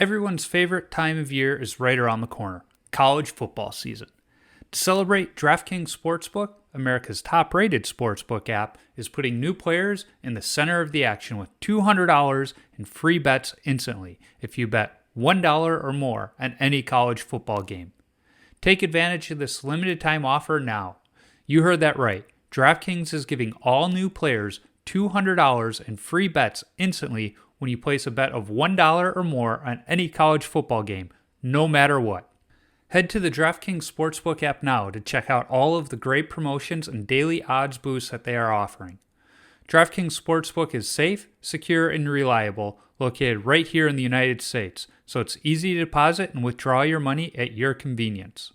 Everyone's favorite time of year is right around the corner, college football season. To celebrate, DraftKings Sportsbook, America's top-rated sportsbook app, is putting new players in the center of the action with $200 in free bets instantly if you bet $1 or more on any college football game. Take advantage of this limited-time offer now. You heard that right. DraftKings is giving all new players $200 in free bets instantly when you place a bet of $1 or more on any college football game, no matter what. Head to the DraftKings Sportsbook app now to check out all of the great promotions and daily odds boosts that they are offering. DraftKings Sportsbook is safe, secure, and reliable, located right here in the United States, so it's easy to deposit and withdraw your money at your convenience.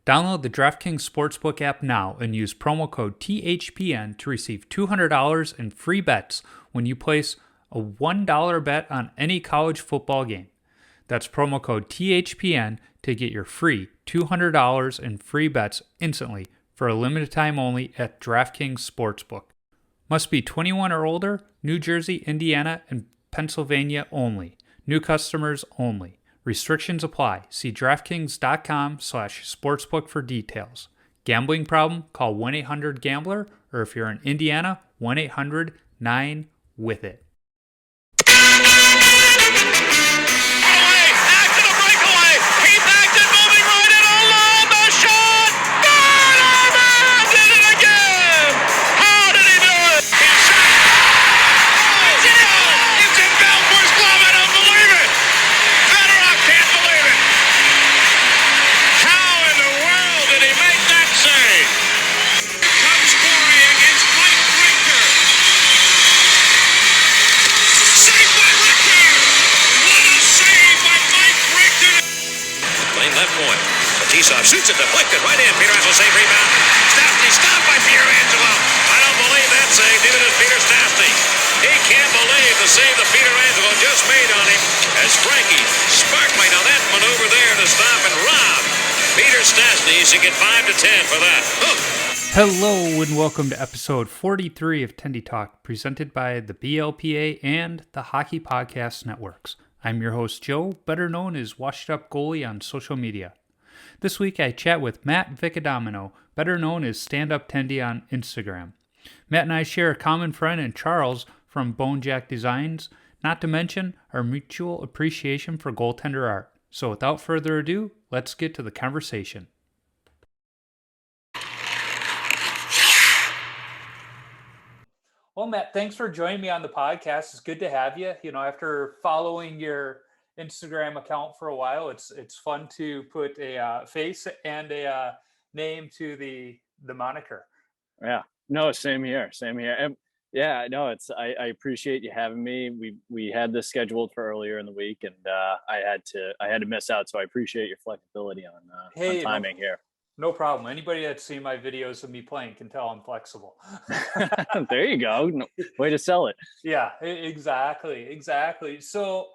Download the DraftKings Sportsbook app now and use promo code THPN to receive $200 in free bets when you place a $1 bet on any college football game. That's promo code THPN to get your free $200 in free bets instantly for a limited time only at DraftKings Sportsbook. Must be 21 or older, New Jersey, Indiana, and Pennsylvania only. New customers only. Restrictions apply. See DraftKings.com/sportsbook for details. Gambling problem? Call 1-800-GAMBLER, or if you're in Indiana, 1-800-9-WITH-IT. Shoots it, deflected right in. Peter Angelo save rebound. Stastny stopped by Peter Angelo. I don't believe that save. Neither does Peter Stastny. He can't believe the save that Peter Angelo just made on him as Frankie sparkling on that maneuver there to stop and rob Peter Stastny. He should get 5 to 10 for that. Hello and welcome to episode 43 of Tendy Talk, presented by the BLPA and the Hockey Podcast Networks. I'm your host Joe, better known as Washed Up Goalie on social media. This week I chat with Matt Vicidomino, better known as Stand Up Tendy on Instagram. Matt and I share a common friend in Charles from Bone Jack Designs, not to mention our mutual appreciation for goaltender art. So without further ado, let's get to the conversation. Well, Matt, thanks for joining me on the podcast. It's good to have you. You know, after following your Instagram account for a while, it's fun to put a face and a name to the moniker. Yeah, no, same here. And yeah, no, I appreciate you having me. We had this scheduled for earlier in the week, and I had to miss out. So I appreciate your flexibility on timing here. No problem. Anybody that's seen my videos of me playing can tell I'm flexible. There you go. Way to sell it. Yeah, exactly. So,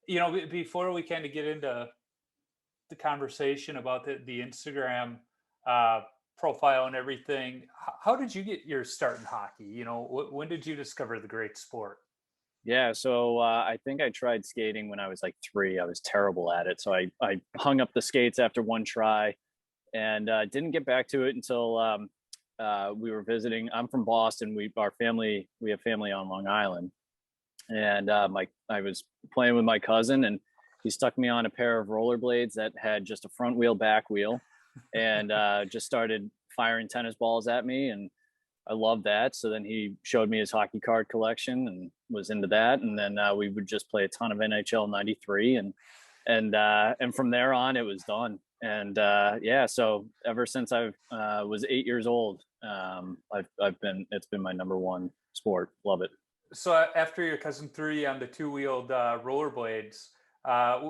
you know, before we kind of get into the conversation about the Instagram profile and everything, how did you get your start in hockey? You know, when did you discover the great sport? Yeah, so I think I tried skating when I was like 3. I was terrible at it. So I hung up the skates after one try and didn't get back to it until we were visiting. I'm from Boston. We have family on Long Island. And I was playing with my cousin, and he stuck me on a pair of rollerblades that had just a front wheel, back wheel, and just started firing tennis balls at me. And I loved that. So then he showed me his hockey card collection and was into that. And then we would just play a ton of NHL 93, and from there on, it was done. And yeah, so ever since I was 8 years old, it's been my number one sport. Love it. So after your cousin threw you on the two-wheeled rollerblades,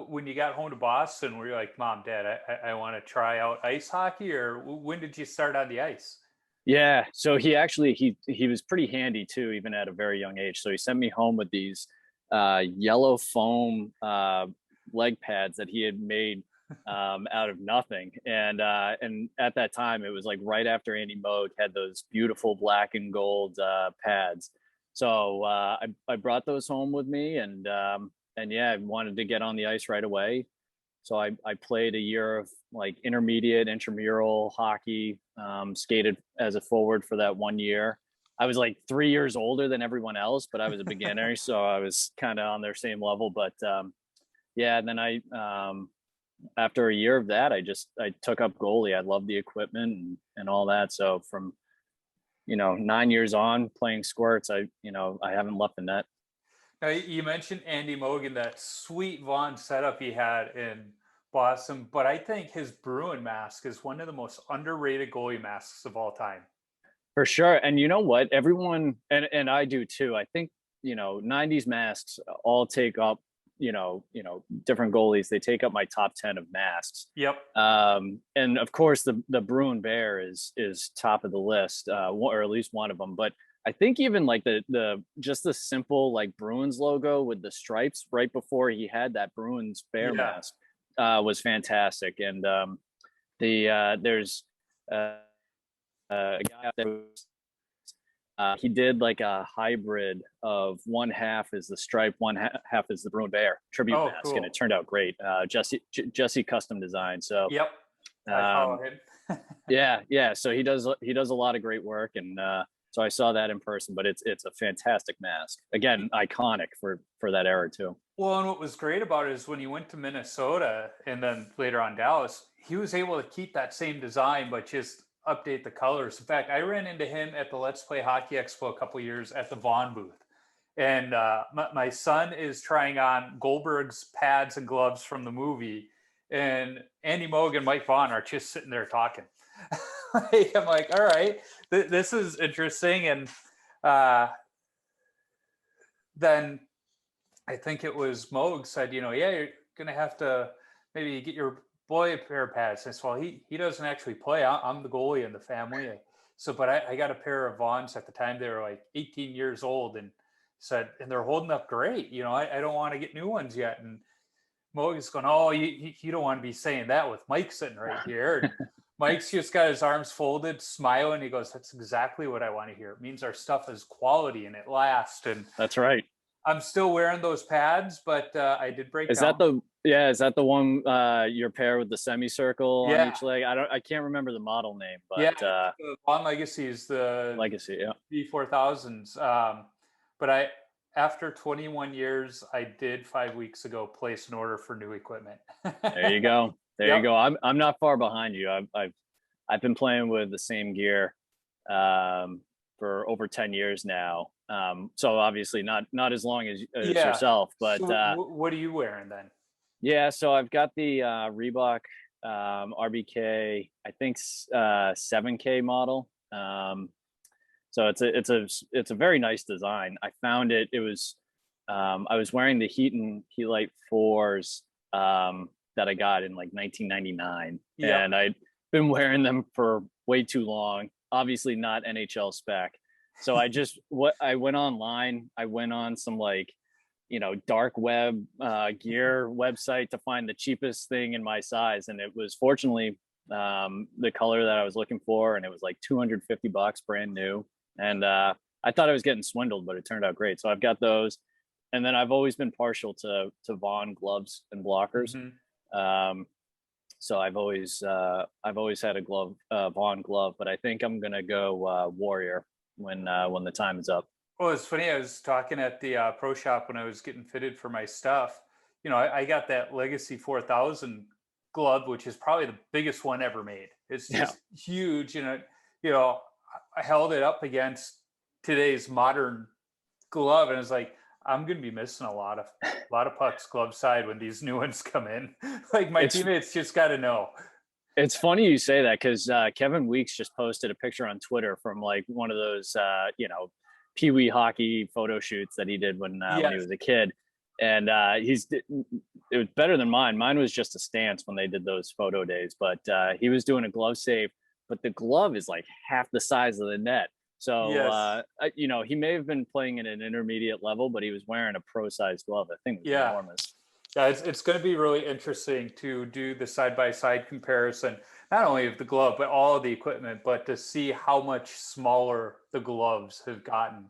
when you got home to Boston, were you like, Mom, Dad, I want to try out ice hockey? Or when did you start on the ice? Yeah, so he was pretty handy too, even at a very young age. So he sent me home with these yellow foam leg pads that he had made out of nothing. And at that time, it was like right after Andy Moog had those beautiful black and gold pads. So I brought those home with me, and yeah, I wanted to get on the ice right away. So I played a year of like intermediate intramural hockey, skated as a forward for that 1 year. I was like 3 years older than everyone else, but I was a beginner, so I was kind of on their same level. But yeah, and then after a year of that, I took up goalie. I loved the equipment and all that. So from 9 years on playing squirts, I haven't left the net. Now, you mentioned Andy Mogan, that sweet Vaughn setup he had in Boston, but I think his Bruin mask is one of the most underrated goalie masks of all time. For sure. And you know what? Everyone, and I do too. I think, 90s masks all take up, different goalies. They take up my top 10 of masks. Yep. And of course the Bruin Bear is top of the list, or at least one of them. But I think even like the just the simple like Bruins logo with the stripes right before he had that Bruins Bear mask was fantastic. And there's a guy out there. He did like a hybrid of one half is the stripe, one half is the Bruin Bear tribute mask, cool. And it turned out great. Jesse custom design. So yep, I follow him. yeah. So he does a lot of great work, and so I saw that in person. But it's a fantastic mask. Again, iconic for that era too. Well, and what was great about it is when he went to Minnesota and then later on Dallas, he was able to keep that same design, but just update the colors. In fact, I ran into him at the Let's Play Hockey Expo a couple of years at the Vaughn booth. And my son is trying on Goldberg's pads and gloves from the movie. And Andy Moog and Mike Vaughn are just sitting there talking. I'm like, all right, this is interesting. And then I think it was Moog said, yeah, you're going to have to maybe get your boy a pair of pads. I said, well, he doesn't actually play. I'm the goalie in the family. But I got a pair of Vaughns at the time. They were like 18 years old and said, and they're holding up great. I don't want to get new ones yet. And Mogan's going, oh, you don't want to be saying that with Mike sitting right here. And Mike's just got his arms folded, smiling. He goes, that's exactly what I want to hear. It means our stuff is quality and it lasts. And that's right. I'm still wearing those pads, but I did break down. Is that the one, your pair with the semicircle on each leg? I can't remember the model name, but the Vaughn Legacy is the Legacy, V4000s. But after 21 years, I did 5 weeks ago place an order for new equipment. There you go. You go. I'm not far behind you. I've been playing with the same gear for over 10 years now. So obviously not as long as yourself, but so what are you wearing then? Yeah, so I've got the Reebok RBK, I think 7K model. So it's a very nice design. I found it was I was wearing the Heat-Lite 4s that I got in like 1999, and I'd been wearing them for way too long. Obviously not NHL spec. So I went online. I went on some like, dark web gear website to find the cheapest thing in my size. And it was fortunately the color that I was looking for. And it was like $250 brand new. And I thought I was getting swindled, but it turned out great. So I've got those. And then I've always been partial to Vaughn gloves and blockers. Mm-hmm. So I've always had a Vaughn glove, but I think I'm going to go Warrior when the time is up. Well, it's funny. I was talking at the pro shop when I was getting fitted for my stuff. I got that Legacy 4000 glove, which is probably the biggest one ever made. It's just huge. I held it up against today's modern glove, and it's like, I'm going to be missing a lot of pucks glove side when these new ones come in. Like my teammates just got to know. It's funny you say that because Kevin Weeks just posted a picture on Twitter from like one of those, Pee Wee hockey photo shoots that he did when he was a kid. And it was better than mine. Mine was just a stance when they did those photo days, but he was doing a glove save, but the glove is like half the size of the net. So, he may have been playing at an intermediate level, but he was wearing a pro-sized glove. I think it was enormous. Yeah, it's going to be really interesting to do the side-by-side comparison, not only of the glove, but all of the equipment, but to see how much smaller the gloves have gotten.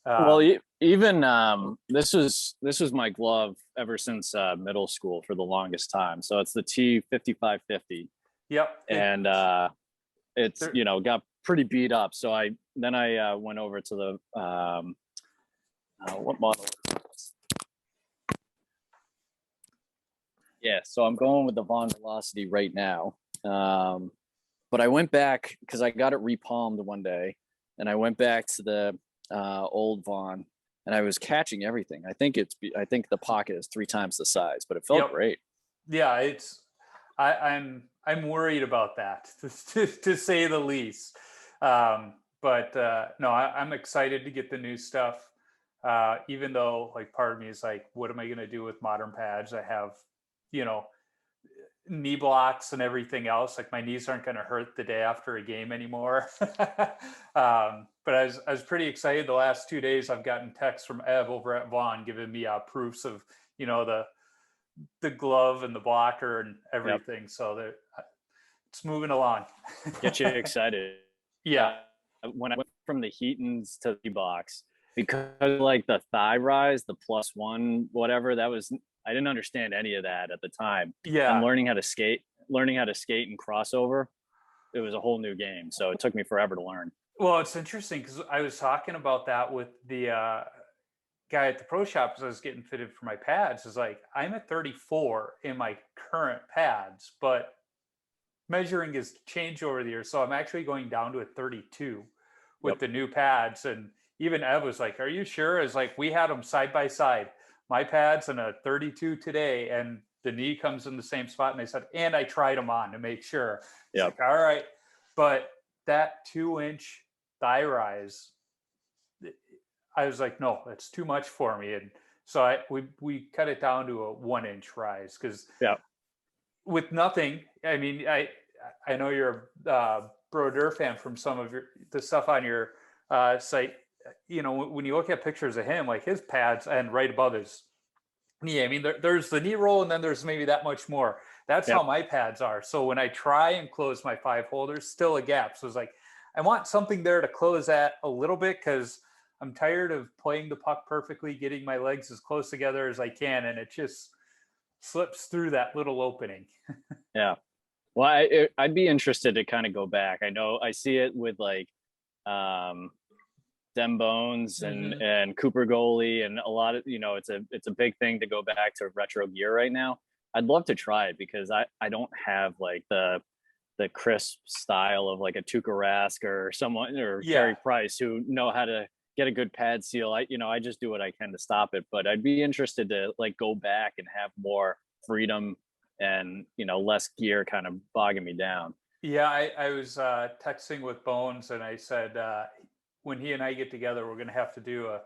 Well, Even this was my glove ever since middle school for the longest time. So it's the T5550, Yep. and it's got pretty beat up. So I went over to the what model? Yeah, so I'm going with the Von Velocity right now. But I went back because I got it repalmed one day, and I went back to the old Von, and I was catching everything. I think the pocket is 3 times the size, but it felt great. Yeah, I'm worried about that to say the least. But no, I'm excited to get the new stuff. Even though like part of me is like, what am I going to do with modern pads? I have, knee blocks and everything else. Like my knees aren't going to hurt the day after a game anymore. But I was pretty excited. The last 2 days, I've gotten texts from Ev over at Vaughn giving me proofs of, the glove and the blocker and everything. Yep. So it's moving along. Get you excited. Yeah. When I went from the Heatons to the box, because like the thigh rise, the +1, whatever, I didn't understand any of that at the time. Yeah. And learning how to skate and crossover, it was a whole new game. So it took me forever to learn. Well, it's interesting because I was talking about that with the guy at the pro shop as I was getting fitted for my pads. Is like, I'm at 34 in my current pads, but measuring has changed over the years. So I'm actually going down to a 32 with the new pads. And even Ev was like, are you sure? It's like, we had them side by side. My pads and a 32 today, and the knee comes in the same spot. And they said, and I tried them on to make sure. Yeah. Like, all right. But that 2-inch thigh rise, I was like, no, that's too much for me. And so we cut it down to a 1-inch rise because with nothing, I mean, I know you're a Brodeur fan from some of the stuff on your site. When you look at pictures of him, like his pads and right above his knee, I mean, there's the knee roll and then there's maybe that much more. That's how my pads are. So when I try and close my 5 holders, still a gap. So it's like, I want something there to close at a little bit because I'm tired of playing the puck perfectly, getting my legs as close together as I can. And it just slips through that little opening. Yeah. Well, I'd be interested to kind of go back. I know I see it with like Dem Bones and Cooper Goalie and a lot of, it's a big thing to go back to retro gear right now. I'd love to try it because I don't have like the crisp style of like a Tuukka Rask or someone or Carey Price who know how to get a good pad seal. I just do what I can to stop it, but I'd be interested to like go back and have more freedom and, less gear kind of bogging me down. Yeah. I was texting with Bones and I said, when he and I get together, we're going to have to do a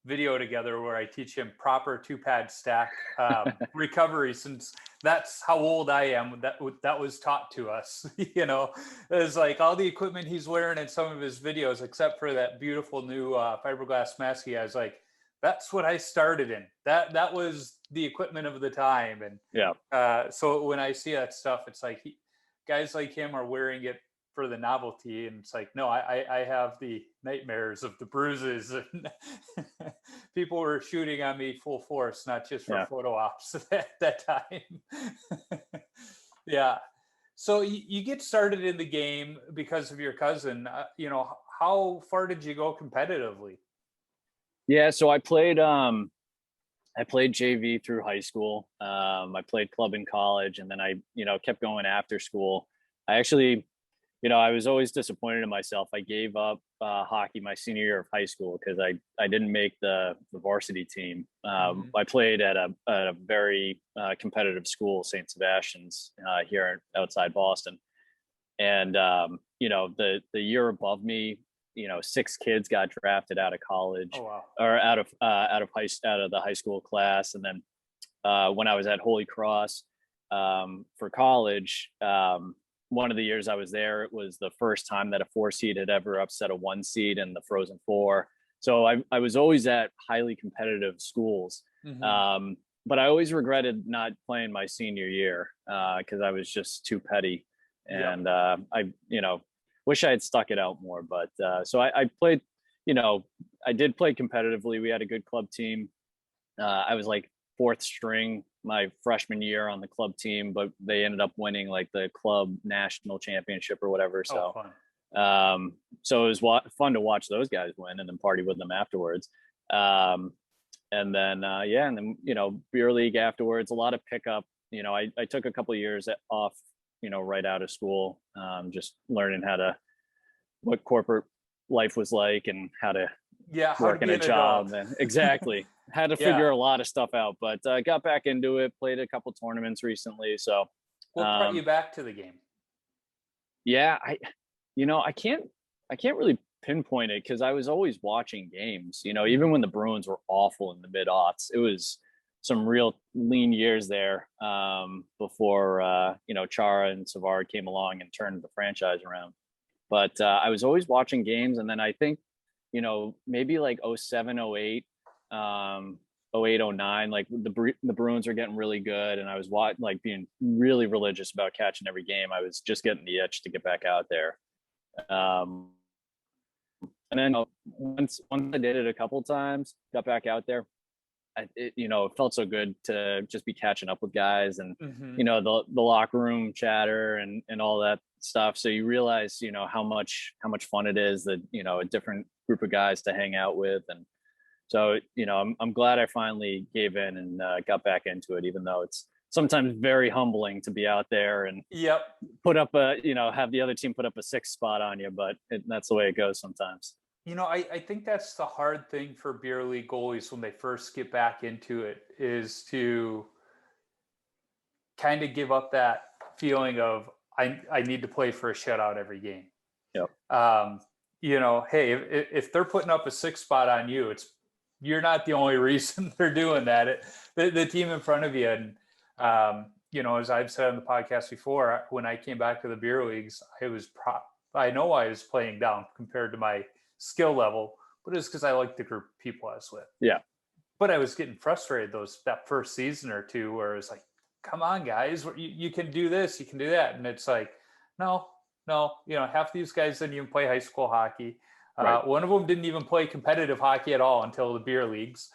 video together where I teach him proper 2-pad stack recovery, since that's how old I am. That was taught to us. It's like all the equipment he's wearing in some of his videos, except for that beautiful new fiberglass mask he has. Like, that's what I started in. That was the equipment of the time. And so when I see that stuff, it's like guys like him are wearing it for the novelty, and it's like, no, I have the nightmares of the bruises, and people were shooting on me full force, not just for photo ops at that time. Yeah. So you get started in the game because of your cousin. How far did you go competitively? Yeah, so I played JV through high school. I played club in college, and then I kept going after school. I actually, I was always disappointed in myself. I gave up hockey my senior year of high school because I didn't make the varsity team. I played at a very competitive school, St. Sebastian's, here outside Boston. And the year above me, 6 kids got drafted out of college. Oh, wow. Or out of the high school class. And then when I was at Holy Cross for college, one of the years I was there, it was the first time that a 4 seed had ever upset a 1 seed in the Frozen Four. So I was always at highly competitive schools. But I always regretted not playing my senior year because I was just too petty. And I wish I had stuck it out more. But so I played, I did play competitively. We had a good club team. I was like fourth string my freshman year on the club team, but they ended up winning like the club national championship or whatever. So, so it was fun to watch those guys win and then party with them afterwards. And then, and then, beer league afterwards, a lot of pickup. I took a couple of years off, right out of school, just learning what corporate life was like and how to work in a job. And exactly. Had to figure a lot of stuff out, but got back into it, played a couple tournaments recently. So what brought you back to the game? Yeah, I can't really pinpoint it because I was always watching games, even when the Bruins were awful in the mid-aughts. It was some real lean years there before, Chara and Savard came along and turned the franchise around. But I was always watching games. And then I think, maybe like 07, 08, 08, 09, like the Bruins are getting really good. And I was being really religious about catching every game. I was just getting the itch to get back out there. And then once I did it a couple of times, got back out there, it felt so good to just be catching up with guys and, the locker room chatter and all that stuff. So you realize, how much fun it is that, a different group of guys to hang out with. And so, I'm glad I finally gave in and got back into it, even though it's sometimes very humbling to be out there and put up have the other team put up a 6 spot on you, but that's the way it goes sometimes. I think that's the hard thing for beer league goalies when they first get back into it, is to kind of give up that feeling of I need to play for a shutout every game. Yep. Hey, if they're putting up a 6 spot on you, you're not the only reason they're doing that. The team in front of you. And as I've said on the podcast before, when I came back to the beer leagues, I know I was playing down compared to my skill level, but it's because I like the group of people I was with. Yeah. But I was getting frustrated that first season or two where it's like, come on, guys, you can do this, you can do that. And it's like, no, half these guys didn't even play high school hockey. Right. One of them didn't even play competitive hockey at all until the beer leagues.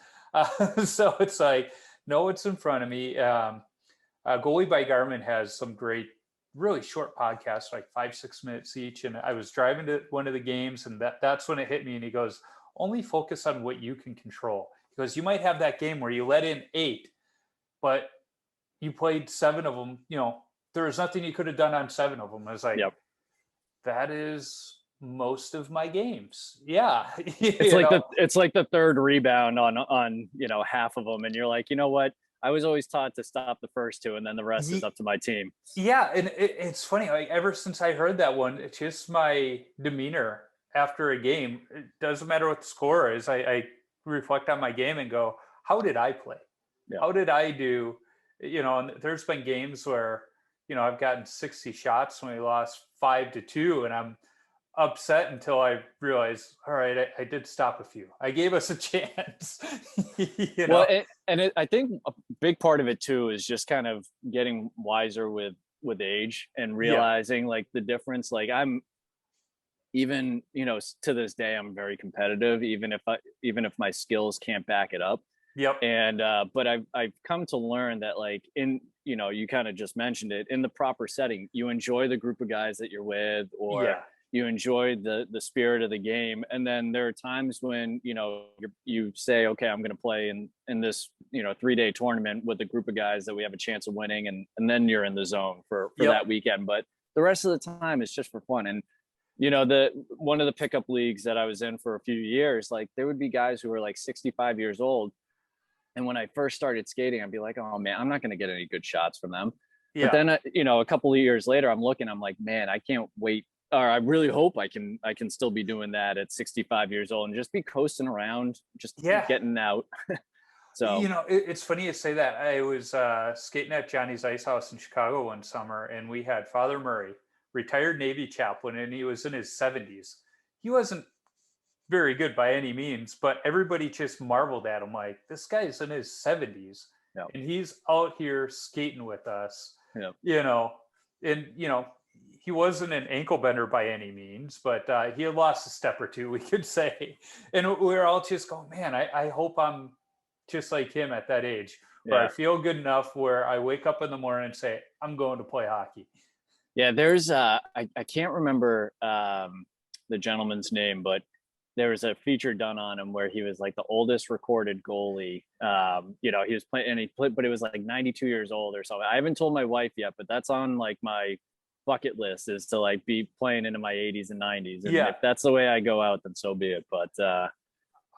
So it's like, no, it's in front of me. Goalie by Garmin has some great, really short podcasts, like 5-6 minutes each. And I was driving to one of the games, and that's when it hit me. And he goes, only focus on what you can control. Because you might have that game where you let in 8, but you played 7 of them. There was nothing you could have done on 7 of them. I was like, that is most of my games. Yeah. It's like the third rebound on half of them. And you're like, you know what? I was always taught to stop the first 2 and then the rest is up to my team. Yeah. And it's funny, like ever since I heard that one, it's just my demeanor after a game. It doesn't matter what the score is. I reflect on my game and go, how did I play? Yeah. How did I do? And there's been games where, I've gotten 60 shots when we lost 5-2, and I'm upset until I realized, all right, I did stop a few. I gave us a chance. Well, I think a big part of it too is just kind of getting wiser with age and realizing like the difference. Like I'm even, to this day, I'm very competitive, even if my skills can't back it up. Yep. And but I've come to learn that like you kind of just mentioned it, in the proper setting, you enjoy the group of guys that you're with, or you enjoy the spirit of the game. And then there are times when, you say, okay, I'm going to play in this, 3-day tournament with a group of guys that we have a chance of winning. And then you're in the zone for that weekend. But the rest of the time it's just for fun. And, one of the pickup leagues that I was in for a few years, like there would be guys who were like 65 years old. And when I first started skating, I'd be like, oh man, I'm not going to get any good shots from them. Yeah. But then, a couple of years later, I'm like, man, I can't wait. Or I really hope I can still be doing that at 65 years old and just be coasting around, just getting out. So, it's funny you say that. I was skating at Johnny's Ice House in Chicago one summer, and we had Father Murray, retired Navy chaplain, and he was in his 70s. He wasn't very good by any means, but everybody just marveled at him like, this guy's in his 70s and he's out here skating with us. And he wasn't an ankle bender by any means, but he had lost a step or two, we could say. And we were all just going, man, I hope I'm just like him at that age, where I feel good enough where I wake up in the morning and say, I'm going to play hockey. Yeah, there's I can't remember the gentleman's name, but there was a feature done on him where he was like the oldest recorded goalie. You know, he was playing and he played, but it was like 92 years old or something. I haven't told my wife yet, but that's on like my bucket list, is to like be playing into my 80s and 90s. And if that's the way I go out, then so be it. But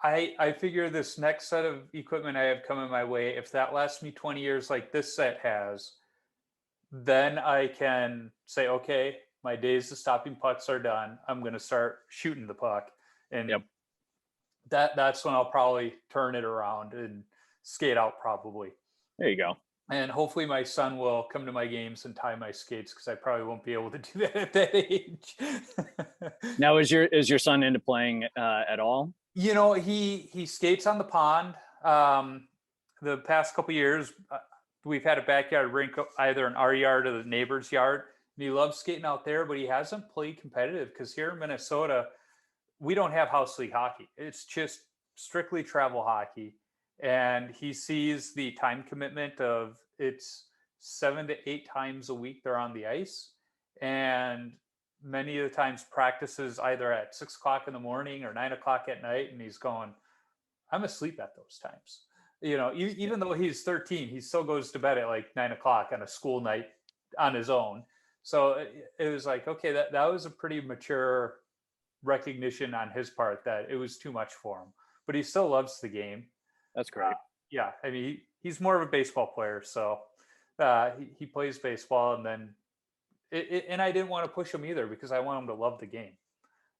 I figure this next set of equipment I have coming my way, if that lasts me 20 years like this set has, then I can say, okay, my days of stopping pucks are done. I'm going to start shooting the puck. And that's when I'll probably turn it around and skate out probably. There you go. And hopefully my son will come to my games and tie my skates, because I probably won't be able to do that at that age. Now, is your son into playing at all? You know, he skates on the pond. The past couple of years, we've had a backyard rink either in our yard or the neighbor's yard. And he loves skating out there, but he hasn't played competitive because here in Minnesota, we don't have house league hockey. It's just strictly travel hockey. And he sees the time commitment of it's 7 to 8 times a week they're on the ice. And many of the times practices either at 6 o'clock in the morning or 9 o'clock at night. And he's going, I'm asleep at those times. You know, even though he's 13, he still goes to bed at like 9 o'clock on a school night on his own. So it was like, okay, that was a pretty mature recognition on his part that it was too much for him, but he still loves the game. That's great. Yeah. I mean, he's more of a baseball player. So he plays baseball, and then and I didn't want to push him either, because I want him to love the game.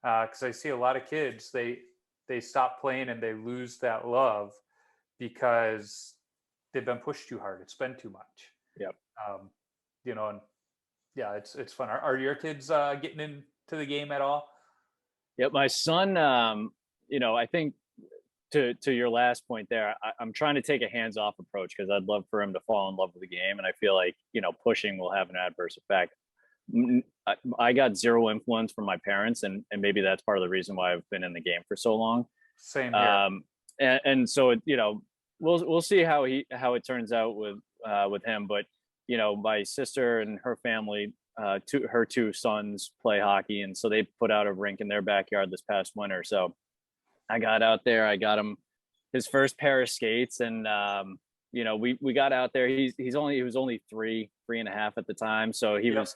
Because I see a lot of kids, they stop playing and they lose that love because they've been pushed too hard. It's been too much. Yep. You know, and yeah, it's fun. Are your kids getting into the game at all? Yep. My son, you know, I think to your last point there, I'm trying to take a hands-off approach, because I'd love for him to fall in love with the game. And I feel like, you know, pushing will have an adverse effect. I got zero influence from my parents, and maybe that's part of the reason why I've been in the game for so long. Same here. And so, you know, we'll see how it turns out with him. But, you know, my sister and her family, her 2 sons play hockey, and so they put out a rink in their backyard this past winter. So I got out there, I got him his first pair of skates, and you know, we got out there. He was only 3.5 at the time, so he was,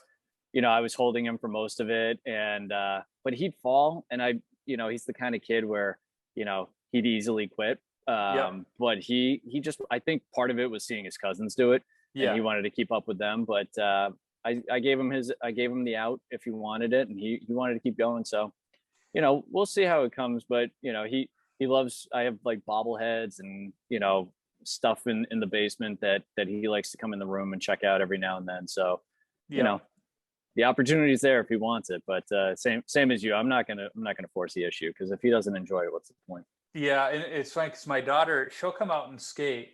you know, I was holding him for most of it, and but he'd fall, and you know, he's the kind of kid where, you know, he'd easily quit. But he just, I think part of it was seeing his cousins do it, and he wanted to keep up with them. But I gave him the out if he wanted it, and he wanted to keep going. So, you know, we'll see how it comes. But, you know, he loves, I have like bobbleheads and, you know, stuff in the basement that he likes to come in the room and check out every now and then. So, you know, the opportunity is there if he wants it. But same as you, I'm not gonna force the issue, because if he doesn't enjoy it, what's the point? Yeah, and it's funny because my daughter, she'll come out and skate.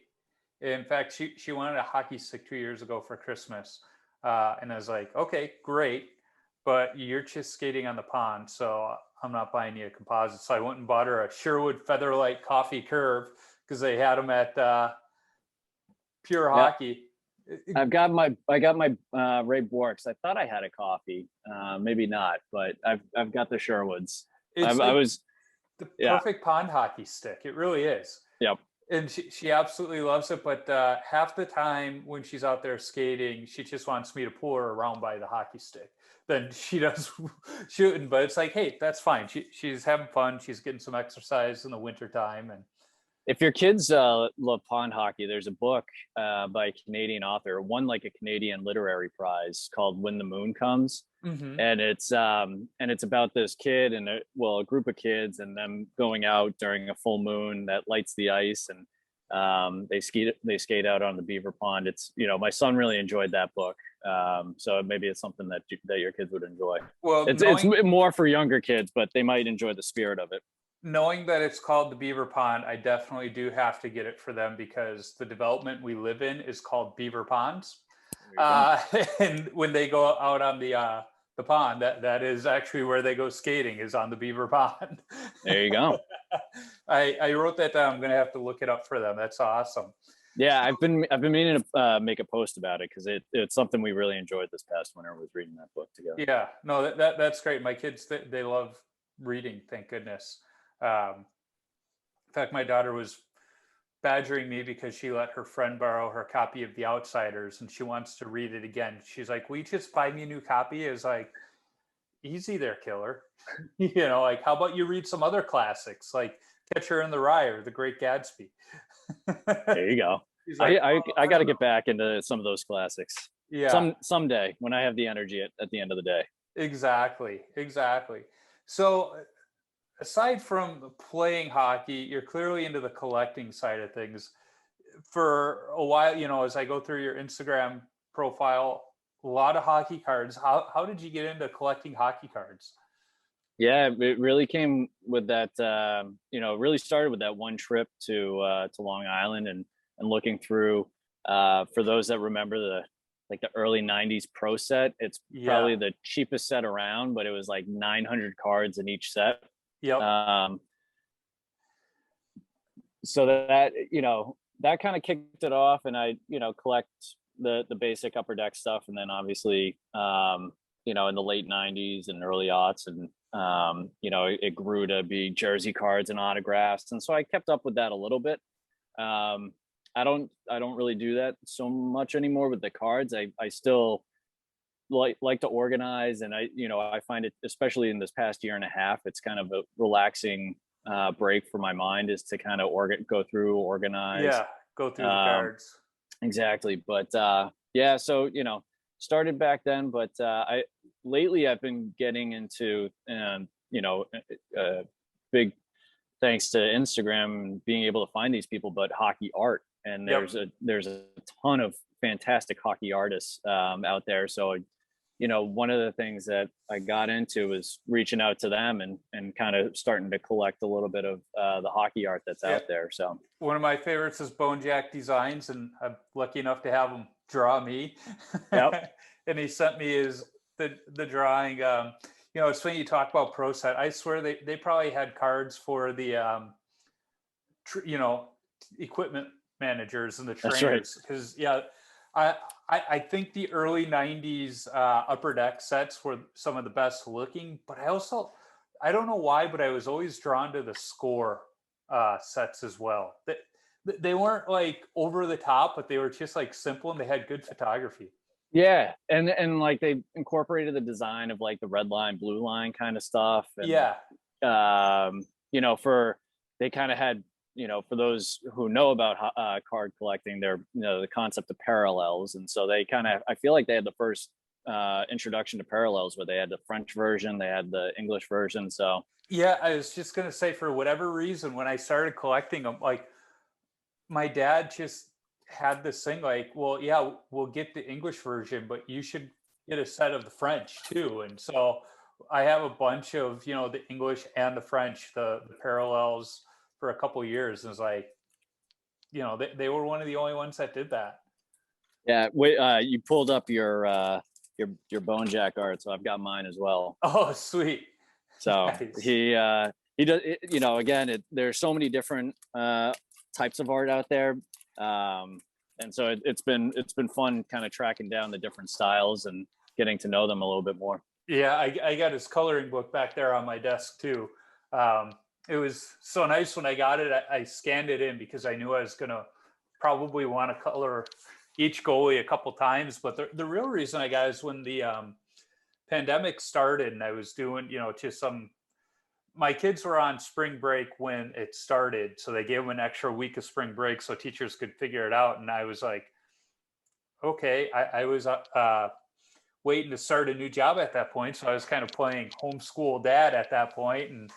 In fact, she wanted a hockey stick 2 years ago for Christmas, and I was like, okay, great, but you're just skating on the pond, so I'm not buying you a composite. So I went and bought her a Sherwood Featherlight Coffee Curve, because they had them at Pure Hockey. I got my Ray Borks. I thought I had a coffee, maybe not, but I've got the Sherwoods. I was the perfect pond hockey stick. It really is. Yep. And she absolutely loves it. But half the time when she's out there skating, she just wants me to pull her around by the hockey stick. Then she does shooting. But it's like, hey, that's fine. She's having fun. She's getting some exercise in the wintertime. And if your kids love pond hockey, there's a book by a Canadian author, won like a Canadian literary prize, called When the Moon Comes. Mm-hmm. And it's about this kid and a group of kids, and them going out during a full moon that lights the ice, and they skate out on the beaver pond. It's, you know, my son really enjoyed that book. So maybe it's something that your kids would enjoy. Well, it's more for younger kids, but they might enjoy the spirit of it. Knowing that it's called the Beaver Pond, I definitely do have to get it for them, because the development we live in is called Beaver Ponds. And when they go out on the the pond. That is actually where they go skating, is on the Beaver Pond. There you go. I wrote that down. I'm gonna have to look it up for them. That's awesome. Yeah, I've been meaning to make a post about it because it's something we really enjoyed this past winter, was reading that book together. Yeah, no, that's great. My kids, they love reading, thank goodness. In fact, my daughter was badgering me because she let her friend borrow her copy of The Outsiders and she wants to read it again. She's like, "Will you just buy me a new copy?" Is like, easy there, killer. Like, how about you read some other classics like Catcher in the Rye or The Great Gatsby? There you go. Like, I got to get back into some of those classics. Yeah. Someday when I have the energy at the end of the day. Exactly. So aside from playing hockey, you're clearly into the collecting side of things. For a while, as I go through your Instagram profile, a lot of hockey cards. How did you get into collecting hockey cards? Yeah, it really came with that. Really started with that one trip to Long Island and looking through. For those that remember the early '90s Pro Set, it's probably the cheapest set around, but it was like 900 cards in each set. Yep. So that kind of kicked it off, and I collect the basic Upper Deck stuff, and then obviously in the late '90s and early aughts, and it grew to be jersey cards and autographs, and so I kept up with that a little bit. I don't really do that so much anymore with the cards. I still like to organize, and I find it, especially in this past year and a half, it's kind of a relaxing break for my mind, is to kind of go through, organize. Yeah, go through the cards. Exactly. But so started back then, but lately I've been getting into big thanks to Instagram and being able to find these people, but hockey art. And there's a ton of fantastic hockey artists out there. So one of the things that I got into was reaching out to them and kind of starting to collect a little bit of the hockey art that's out there. So one of my favorites is Bone Jack Designs, and I'm lucky enough to have him draw me. Yep. And he sent me the drawing. It's funny you talk about Pro Set. I swear they probably had cards for the equipment managers and the trainers, because I think the early '90s Upper Deck sets were some of the best looking, but I don't know why, but I was always drawn to the Score sets as well. They weren't like over the top, but they were just like simple, and they had good photography. Yeah, and like they incorporated the design of like the red line, blue line kind of stuff. And, they kind of had, for those who know about card collecting, they're the concept of parallels, and so they kind of, I feel like they had the first introduction to parallels, where they had the French version, they had the English version. So yeah, I was just gonna say, for whatever reason, when I started collecting them, like my dad just had this thing like, well, yeah, we'll get the English version, but you should get a set of the French too. And so I have a bunch of the English and the French, the parallels, for a couple of years. And it's like, they were one of the only ones that did that. Yeah, wait, you pulled up your Bone Jack art, so I've got mine as well. Oh, sweet. So Nice. he does, again, there's so many different types of art out there, and so it's been fun kind of tracking down the different styles and getting to know them a little bit more. Yeah, I got his coloring book back there on my desk too. It was so nice when I got it. I scanned it in because I knew I was gonna probably want to color each goalie a couple times. But the real reason I got it is when the pandemic started, and I was doing just my kids were on spring break when it started, so they gave them an extra week of spring break so teachers could figure it out. And I was like, okay, I was waiting to start a new job at that point, so I was kind of playing homeschool dad at that point. And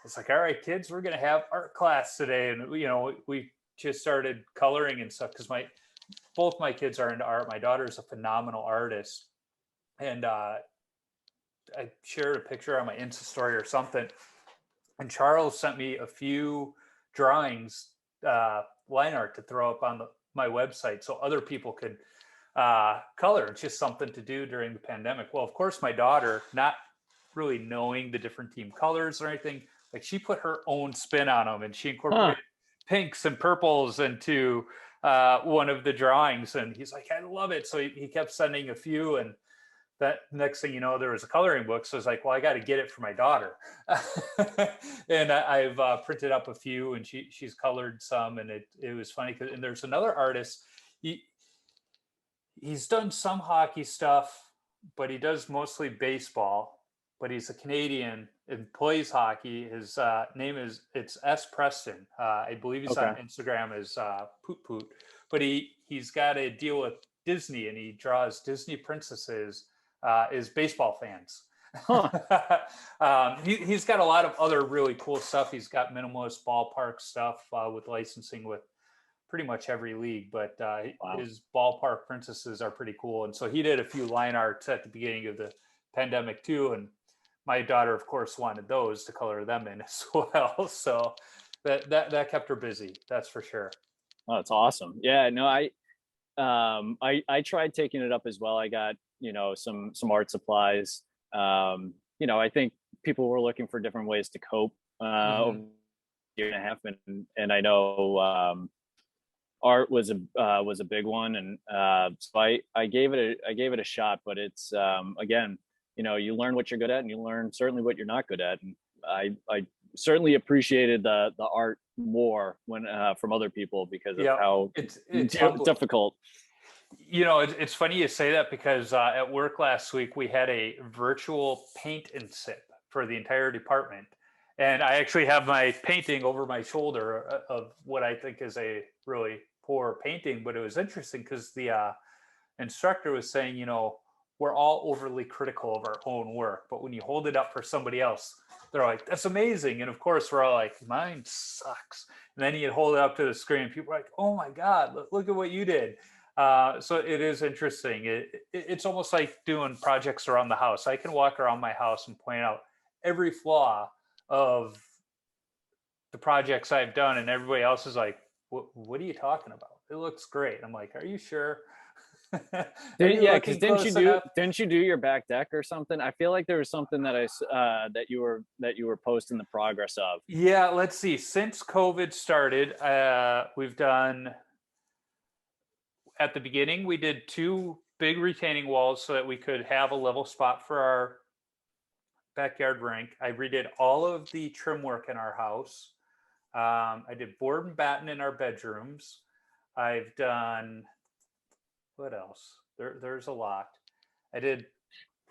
it's like, all right, kids, we're gonna have art class today, and we just started coloring and stuff, because both my kids are into art. My daughter's a phenomenal artist, and I shared a picture on my Insta story or something. And Charles sent me a few drawings, line art, to throw up on my website so other people could color. It's just something to do during the pandemic. Well, of course, my daughter, not really knowing the different team colors or anything, like she put her own spin on them, and she Huh. incorporated pinks and purples into one of the drawings. And he's like, I love it. So he kept sending a few, and that next thing you know, there was a coloring book. So I was like, well, I got to get it for my daughter. And I've printed up a few, and she's colored some, and it was funny. And there's another artist. He's done some hockey stuff, but he does mostly baseball. But he's a Canadian and plays hockey. His name is it's S. Preston. I believe he's on Okay. Instagram as Poot Poot. But he's got a deal with Disney, and he draws Disney princesses as baseball fans. Huh. He's got a lot of other really cool stuff. He's got minimalist ballpark stuff with licensing with pretty much every league, but Wow. his ballpark princesses are pretty cool. And so he did a few line arts at the beginning of the pandemic too. And my daughter, of course, wanted those to color them in as well. So that kept her busy. That's for sure. Oh, that's awesome. Yeah, no, I tried taking it up as well. I got, some art supplies. I think people were looking for different ways to cope over a year and a half, and I know art was a big one, and so I gave it a shot. But it's again, you learn what you're good at, and you learn certainly what you're not good at. And I certainly appreciated the art more when from other people because of how it's difficult. It's funny you say that because at work last week we had a virtual paint and sip for the entire department, and I actually have my painting over my shoulder of what I think is a really poor painting. But it was interesting because the instructor was saying, we're all overly critical of our own work, but when you hold it up for somebody else, they're like, that's amazing. And of course, we're all like, mine sucks. And then you hold it up to the screen, people are like, oh my God, look at what you did. So it is interesting. It's almost like doing projects around the house. I can walk around my house and point out every flaw of the projects I've done, and everybody else is like, what are you talking about? It looks great. I'm like, are you sure? Yeah, because didn't you do your back deck or something? I feel like there was something that that you were posting the progress of. Yeah, let's see. Since COVID started, we've done. At the beginning, we did 2 big retaining walls so that we could have a level spot for our backyard rink. I redid all of the trim work in our house. I did board and batten in our bedrooms. I've done, what else? There's a lot. I did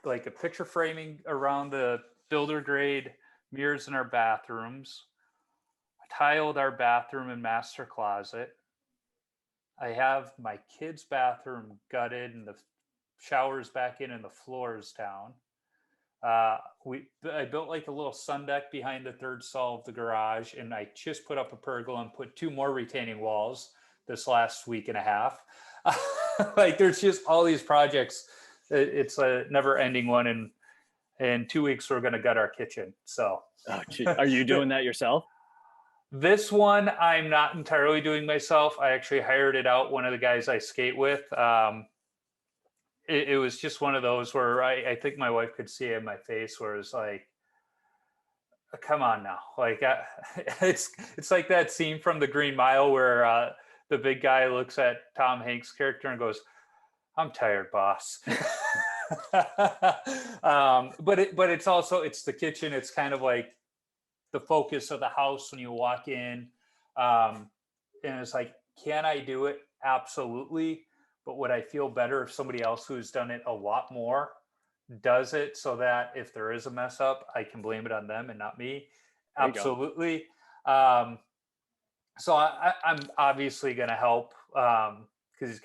like a picture framing around the builder grade mirrors in our bathrooms. I tiled our bathroom and master closet. I have my kids' bathroom gutted and the showers back in and the floors down. I built like a little sun deck behind the third stall of the garage, and I just put up a pergola and put 2 more retaining walls this last week and a half. Like there's just all these projects. It's a never ending one. And in 2 weeks, we're going to gut our kitchen. So are you doing that yourself? This one, I'm not entirely doing myself. I actually hired it out. One of the guys I skate with. It was just one of those where I think my wife could see it in my face where it's like, come on now. Like it's like that scene from The Green Mile where the big guy looks at Tom Hanks' character and goes, I'm tired, boss. But it's also, it's the kitchen. It's kind of like the focus of the house when you walk in. And it's like, can I do it? Absolutely. But would I feel better if somebody else who's done it a lot more does it, so that if there is a mess up, I can blame it on them and not me? Absolutely. So I'm obviously going to help because it's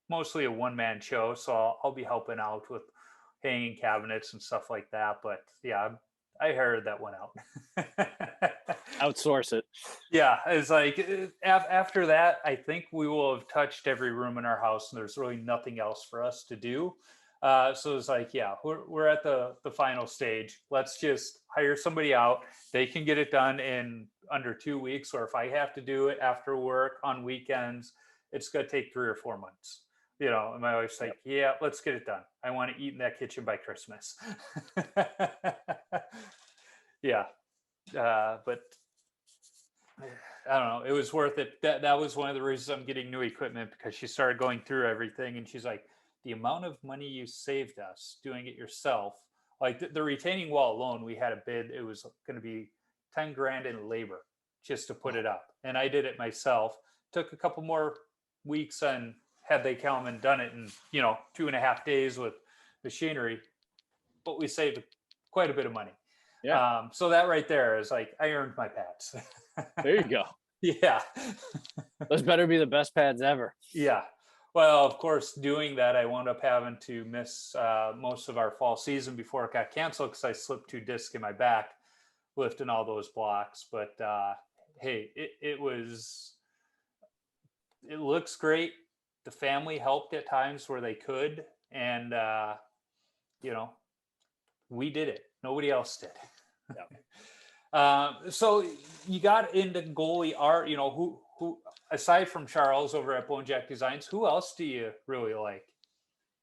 mostly a one-man show. So I'll be helping out with hanging cabinets and stuff like that. But yeah, I heard that one out. Outsource it. Yeah, it's like after that, I think we will have touched every room in our house, and there's really nothing else for us to do. So it's like, yeah, we're at the final stage. Let's just hire somebody out. They can get it done in under 2 weeks, or if I have to do it after work on weekends, it's going to take 3 or 4 months. And my wife's like, yeah, let's get it done. I want to eat in that kitchen by Christmas. Yeah. But I don't know. It was worth it. That was one of the reasons I'm getting new equipment, because she started going through everything and she's like, the amount of money you saved us doing it yourself, like the retaining wall alone, we had a bid. It was going to be 10 grand in labor just to put it up. And I did it myself. Took a couple more weeks, and had they come and done it in, 2.5 days with machinery, but we saved quite a bit of money. Yeah. So that right there is like, I earned my pads. There you go. Yeah. Those better be the best pads ever. Yeah. Well, of course, doing that, I wound up having to miss most of our fall season before it got canceled, because I slipped 2 discs in my back lifting all those blocks. But hey, it looks great. The family helped at times where they could. And, we did it. Nobody else did. Yeah. So you got into goalie art, who aside from Charles over at Bone Jack Designs, who else do you really like?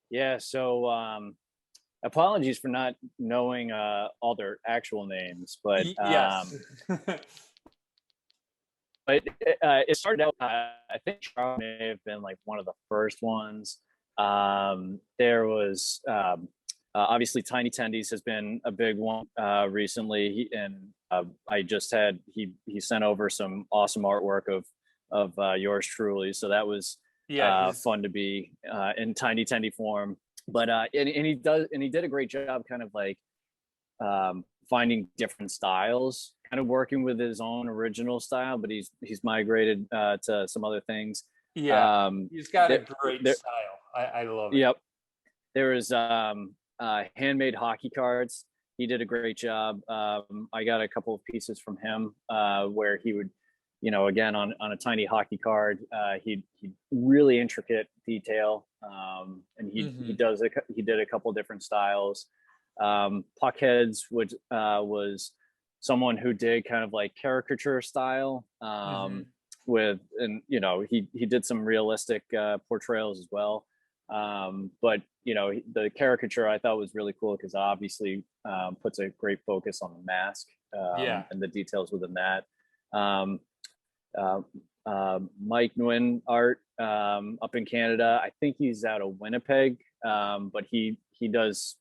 Yeah. So apologies for not knowing all their actual names, but Yes. but it started out, I think Charles may have been like one of the first ones. There was obviously Tiny Tendies has been a big one recently. I just had, he sent over some awesome artwork of yours truly. So that was fun to be in Tiny Tendy form. But and he did a great job kind of like finding different styles, kind of working with his own original style, but he's migrated to some other things. Yeah, he's got a great style. I love it. Yep. There was handmade hockey cards. He did a great job. I got a couple of pieces from him where he would, again on a tiny hockey card, he really intricate detail, and he did a couple of different styles. Puckheads was someone who did kind of like caricature style with, and he did some realistic portrayals as well. But the caricature I thought was really cool because obviously puts a great focus on the mask and the details within that. Mike Nguyen art up in Canada. I think he's out of Winnipeg, but he does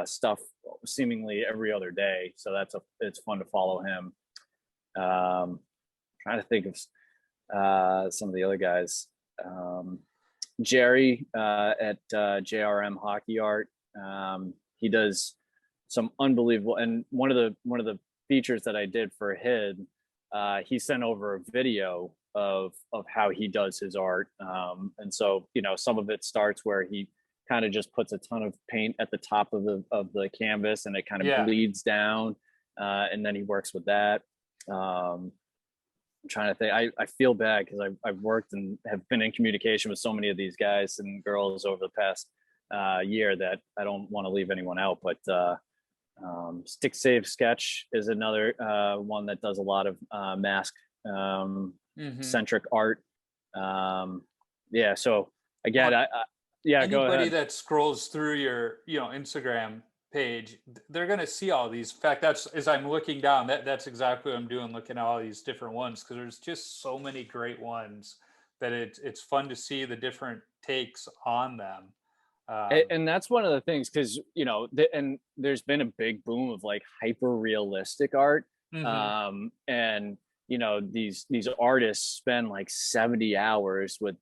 stuff seemingly every other day. So it's fun to follow him. Trying to think of some of the other guys. Jerry at JRM Hockey Art. He does some unbelievable, and one of the features that I did for him, he sent over a video of how he does his art. And so, some of it starts where he kind of just puts a ton of paint at the top of the canvas and it kind of bleeds down. And then he works with that. I'm trying to think. I feel bad because I've worked and have been in communication with so many of these guys and girls over the past year that I don't want to leave anyone out. But Stick Save Sketch is another one that does a lot of mask centric art. So again, anybody go ahead. that scrolls through your Instagram page, they're going to see all these. In fact, that's, as I'm looking down, that's exactly what I'm doing, looking at all these different ones, because there's just so many great ones that it's fun to see the different takes on them. And that's one of the things, because and there's been a big boom of like hyper realistic art. And these artists spend like 70 hours with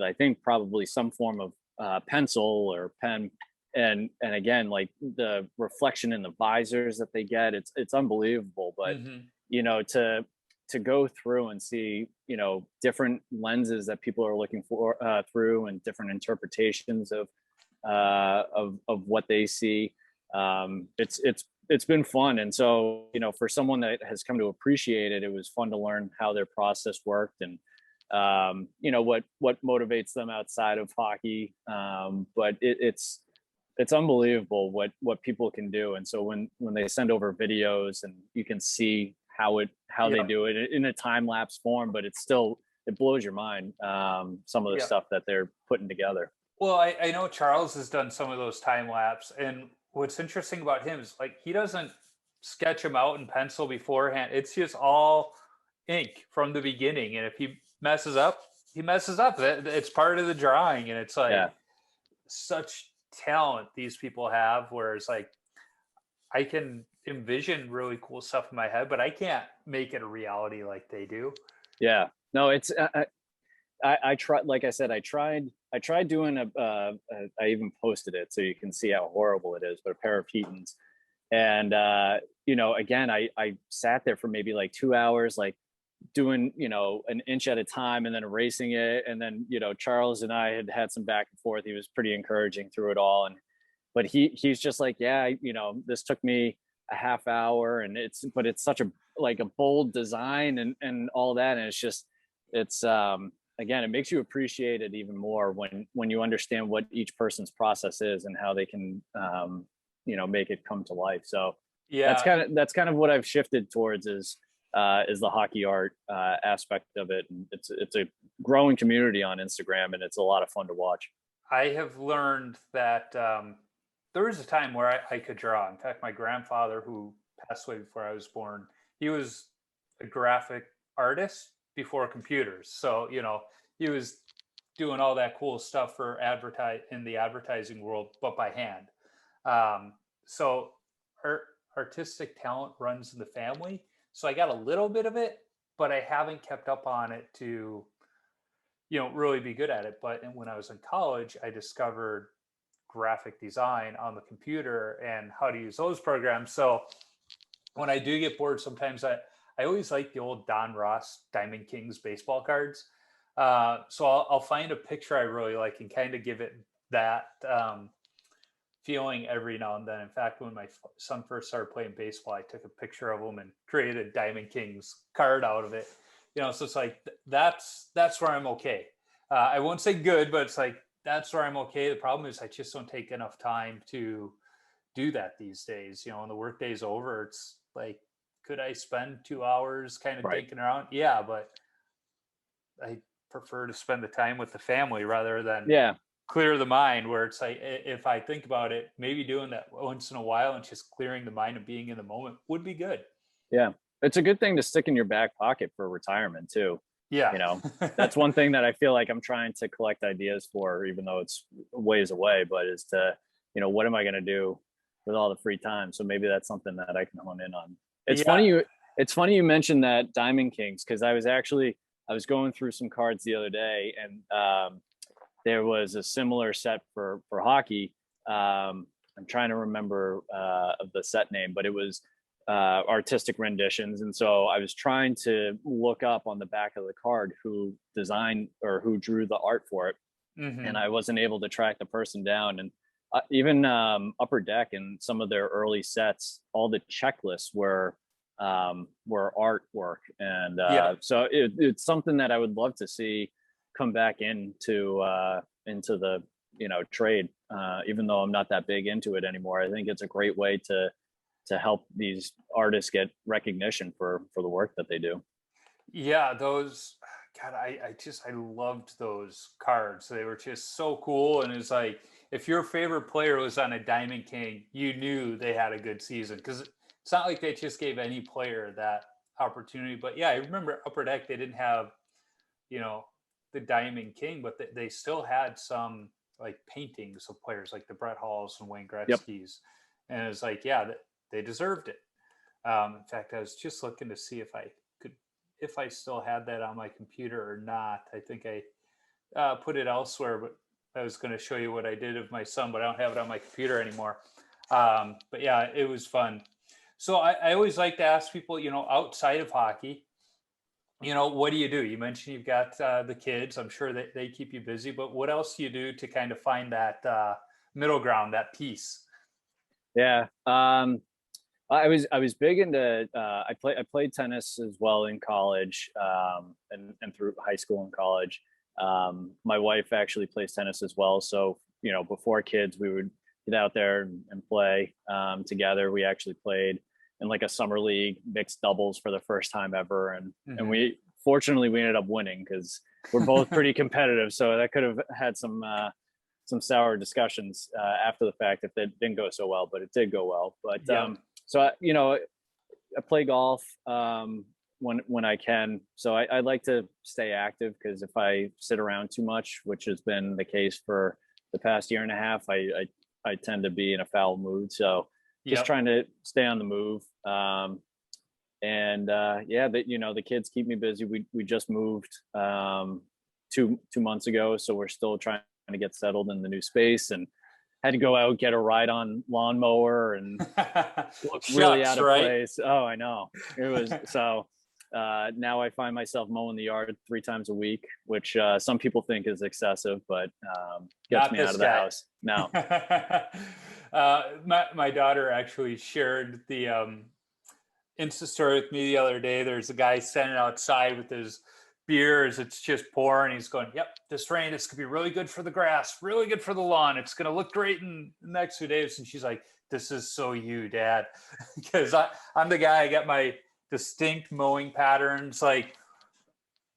I think probably some form of pencil or pen, and again, like the reflection in the visors that they get, it's unbelievable. But to go through and see different lenses that people are looking for through, and different interpretations of what they see, it's been fun. And so for someone that has come to appreciate it, it was fun to learn how their process worked, and what motivates them outside of hockey. But it's unbelievable what people can do. And so when they send over videos and you can see how they do it in a time lapse form, but it blows your mind, some of the stuff that they're putting together. Well, I know Charles has done some of those time lapse, and what's interesting about him is like he doesn't sketch them out in pencil beforehand. It's just all ink from the beginning, and if he messes up, he messes up. It's part of the drawing, and it's like Yeah. such talent these people have. Whereas like I can envision really cool stuff in my head, but I can't make it a reality like they do. Yeah. No, it's I tried, like I said, I tried doing I even posted it so you can see how horrible it is, but a pair of Heatons. And again, I sat there for maybe like 2 hours, like doing, an inch at a time and then erasing it. And then, Charles and I had some back and forth. He was pretty encouraging through it all. But he's just like, yeah, this took me a half hour, and it's such a bold design and all that. And it's again, it makes you appreciate it even more when you understand what each person's process is and how they can make it come to life. So Yeah, that's kind of what I've shifted towards is the hockey art aspect of it. And it's a growing community on Instagram, and it's a lot of fun to watch. I have learned that there was a time where I could draw. In fact, my grandfather, who passed away before I was born, he was a graphic artist before computers. So, he was doing all that cool stuff for in the advertising world, but by hand. So artistic talent runs in the family. So I got a little bit of it, but I haven't kept up on it to, really be good at it. But when I was in college, I discovered graphic design on the computer and how to use those programs. So when I do get bored, sometimes I always like the old Don Ross Diamond Kings baseball cards. So I'll find a picture I really like and kind of give it that feeling every now and then. In fact, when my son first started playing baseball, I took a picture of him and created a Diamond Kings card out of it. So it's like that's where I'm okay. I won't say good, but it's like that's where I'm okay. The problem is I just don't take enough time to do that these days. When the workday's over, it's like, could I spend 2 hours kind of Right. dinking around? Yeah, but I prefer to spend the time with the family rather than Yeah. clear the mind, where it's like, if I think about it, maybe doing that once in a while and just clearing the mind and being in the moment would be good. Yeah. It's a good thing to stick in your back pocket for retirement too. Yeah. You know, that's one thing that I feel like I'm trying to collect ideas for, even though it's ways away, but is to, what am I going to do with all the free time? So maybe that's something that I can hone in on. It's Yeah. funny you mentioned that Diamond Kings, because I was going through some cards the other day, and there was a similar set for hockey. I'm trying to remember of the set name, but it was artistic renditions. And so I was trying to look up on the back of the card who designed or who drew the art for it. Mm-hmm. And I wasn't able to track the person down. And even Upper Deck and some of their early sets, all the checklists were artwork. And so it's something that I would love to see come back into the trade, even though I'm not that big into it anymore. I think it's a great way to help these artists get recognition for the work that they do. Yeah, those, God, I loved those cards. They were just so cool. And it's like, if your favorite player was on a Diamond King, you knew they had a good season, because it's not like they just gave any player that opportunity. But yeah, I remember Upper Deck, they didn't have, the Diamond King, but they still had some like paintings of players like the Brett Halls and Wayne Yep. Gretzky's. And it's like, yeah, they deserved it. In fact, I was just looking to see if I still had that on my computer or not. I think I put it elsewhere, but I was going to show you what I did of my son, but I don't have it on my computer anymore. But yeah, it was fun. So I always like to ask people, outside of hockey, what do you do? You mentioned you've got the kids. I'm sure that they keep you busy, but what else do you do to kind of find that middle ground, that peace? Yeah. I was big into I played tennis as well in college, and through high school and college. My wife actually plays tennis as well. So, before kids, we would get out there and play together. We actually played in like a summer league mixed doubles for the first time ever. And we fortunately we ended up winning because we're both pretty competitive. So that could have had some some sour discussions after the fact if it didn't go so well, but it did go well. But Yeah. so I play golf when I can. So I like to stay active, because if I sit around too much, which has been the case for the past year and a half, I tend to be in a foul mood. So just Yep. trying to stay on the move. The kids keep me busy. We just moved 2 months ago, so we're still trying to get settled in the new space, and had to go out, get a ride on lawnmower, and look really out of place. Oh, I know. It was so. Now I find myself mowing the yard 3 times a week, which some people think is excessive, but gets Not me this out of the guy. house. No. My daughter actually shared the Insta story with me the other day. There's a guy standing outside with his beer as it's just pouring. He's going, "Yep, this rain, this could be really good for the grass, really good for the lawn. It's going to look great in the next few days." And she's like, "This is so you, Dad," because I'm the guy. I got my distinct mowing patterns. Like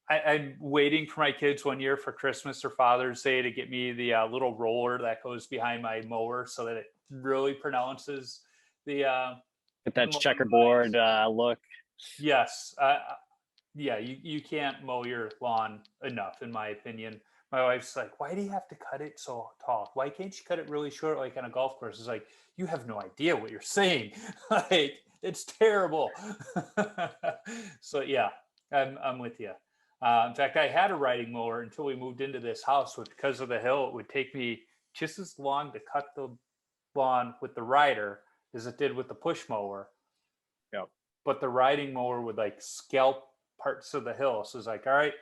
I'm waiting for my kids one year for Christmas or Father's Day to get me the little roller that goes behind my mower so that it really pronounces the But that's mowing checkerboard lines. look. Yes. Yeah, you can't mow your lawn enough, in my opinion. My wife's like, "Why do you have to cut it so tall? Why can't you cut it really short like on a golf course?" It's like, you have no idea what you're saying. Like, it's terrible. So yeah, I'm with you. In fact, I had a riding mower until we moved into this house, which, because of the hill, it would take me just as long to cut the lawn with the rider as it did with the push mower. Yep. But the riding mower would like scalp parts of the hill. So it's like, all right,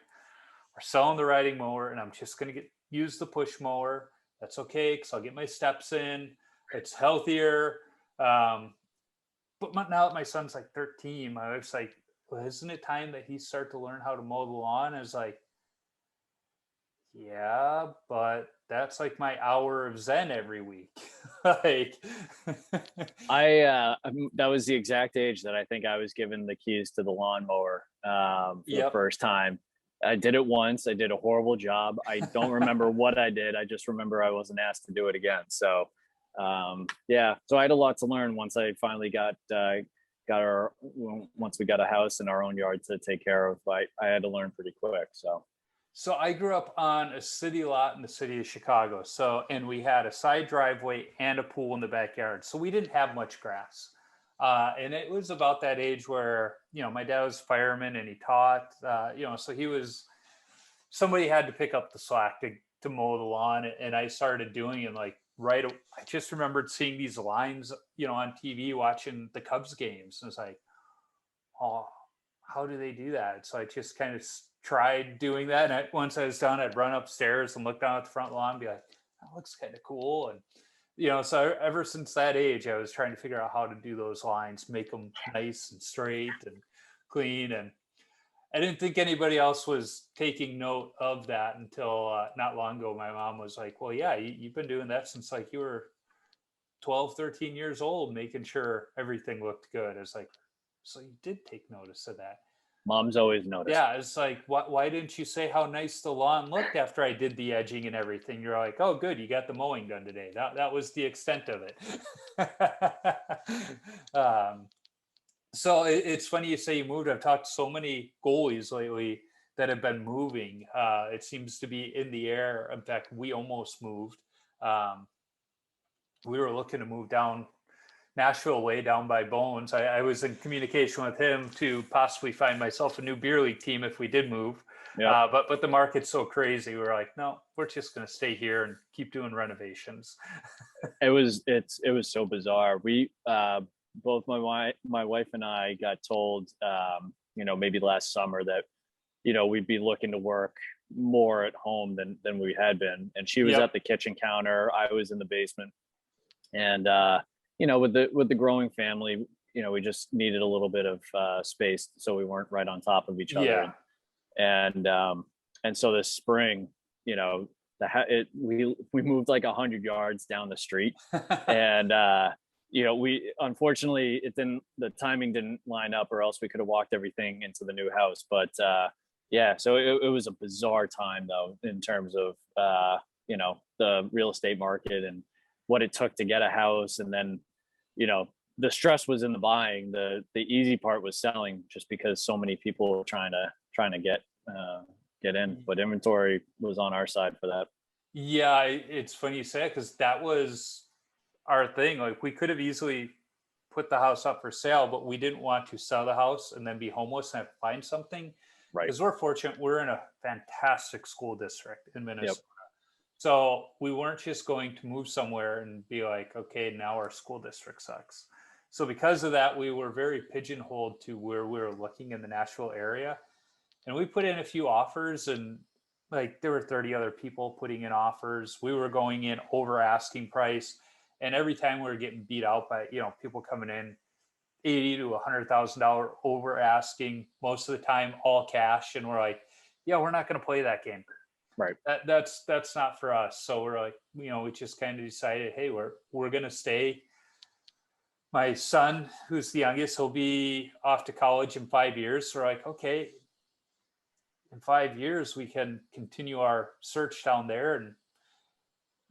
we're selling the riding mower, and I'm just going to use the push mower. That's okay, because I'll get my steps in. It's healthier. But now that my son's like 13, my wife's like, "Well, isn't it time that he start to learn how to mow the lawn?" Is like, yeah, but that's like my hour of Zen every week. Like, That was the exact age that I think I was given the keys to the lawnmower for the yep. first time. I did it once. I did a horrible job. I don't remember what I did. I just remember I wasn't asked to do it again. So so I had a lot to learn once I finally once we got a house in our own yard to take care of. I had to learn pretty quick. So I grew up on a city lot in the city of Chicago. And we had a side driveway and a pool in the backyard. So we didn't have much grass. And it was about that age where, my dad was a fireman and he taught, so somebody had to pick up the slack to mow the lawn. And I started doing it like I just remembered seeing these lines, on TV, watching the Cubs games. And it's like, oh, how do they do that? So I just kind of tried doing that. And once I was done, I'd run upstairs and look down at the front lawn and be like, that looks kind of cool. And, so ever since that age, I was trying to figure out how to do those lines, make them nice and straight and clean. And I didn't think anybody else was taking note of that until not long ago. My mom was like, "Well, yeah, you've been doing that since like you were 12, 13 years old, making sure everything looked good." I was like, "So you did take notice of that?" Mom's always noticed. Yeah, it's like, why didn't you say how nice the lawn looked after I did the edging and everything? You're like, "Oh, good, you got the mowing done today." That was the extent of it. So it's funny you say you moved. I've talked to so many goalies lately that have been moving. It seems to be in the air. In fact, we almost moved. We were looking to move down Nashville way, down by Bones. I was in communication with him to possibly find myself a new beer league team if we did move. Yeah. But the market's so crazy. We're like, no, we're just going to stay here and keep doing renovations. It was so bizarre. We both my wife and I got told maybe last summer that we'd be looking to work more at home than we had been. And she was at the kitchen counter. I was in the basement. And with the growing family, we just needed a little bit of space so we weren't right on top of each other. And so this spring, we moved like 100 yards down the street. And we unfortunately the timing didn't line up, or else we could have walked everything into the new house. But so it was a bizarre time though, in terms of the real estate market and what it took to get a house. And then, the stress was in the buying. The easy part was selling, just because so many people were trying to get in, but inventory was on our side for that. Yeah, it's funny you say it, because that was our thing. Like, we could have easily put the house up for sale, but we didn't want to sell the house and then be homeless and have to find something. Right. Because we're fortunate, we're in a fantastic school district in Minnesota. Yep. So we weren't just going to move somewhere and be like, okay, now our school district sucks. So because of that, we were very pigeonholed to where we were looking in the Nashville area. And we put in a few offers, and like there were 30 other people putting in offers. We were going in over asking price. And every time we were getting beat out by, people coming in $80,000 to $100,000 over asking, most of the time all cash. And we're like, yeah, we're not going to play that game. Right. That's not for us. So we're like, we just kind of decided, hey, we're going to stay. My son, who's the youngest, he'll be off to college in 5 years. So we're like, okay, in 5 years, we can continue our search down there. And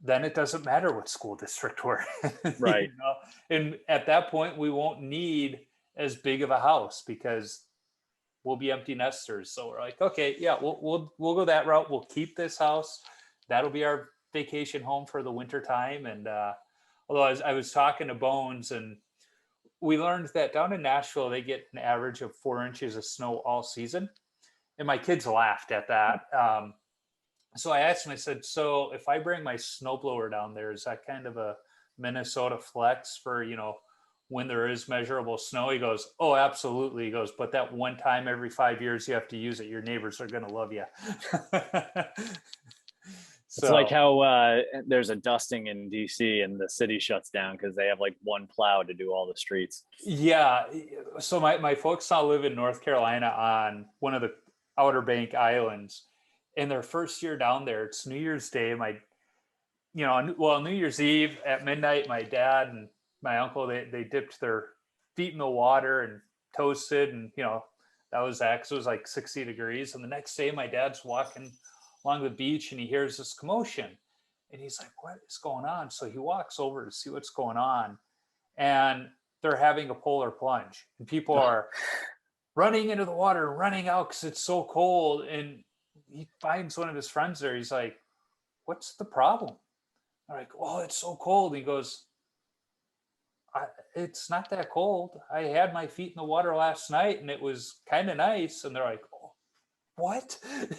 then it doesn't matter what school district we're in. Right. And at that point, we won't need as big of a house, because we'll be empty nesters. So we're like, okay, yeah, we'll go that route. We'll keep this house. That'll be our vacation home for the winter time. And although I was talking to Bones, and we learned that down in Nashville, they get an average of 4 inches of snow all season. And my kids laughed at that. So I asked him, I said, so if I bring my snowblower down there, is that kind of a Minnesota flex for, when there is measurable snow? He goes, oh, absolutely. He goes, but that one time every 5 years you have to use it, your neighbors are going to love you. It's like how there's a dusting in DC and the city shuts down because they have like one plow to do all the streets. Yeah. So my folks all live in North Carolina on one of the Outer Bank Islands. In their first year down there, it's New Year's Day. New Year's Eve at midnight, my dad and my uncle, they dipped their feet in the water and toasted. And, that was that, 'cause it was like 60 degrees. And the next day, my dad's walking along the beach and he hears this commotion. And he's like, what is going on? So he walks over to see what's going on. And they're having a polar plunge. And people are running into the water, running out because it's so cold. And he finds one of his friends there. He's like, what's the problem? They're like, oh, it's so cold. And he goes, it's not that cold. I had my feet in the water last night and it was kind of nice. And they're like, oh, what?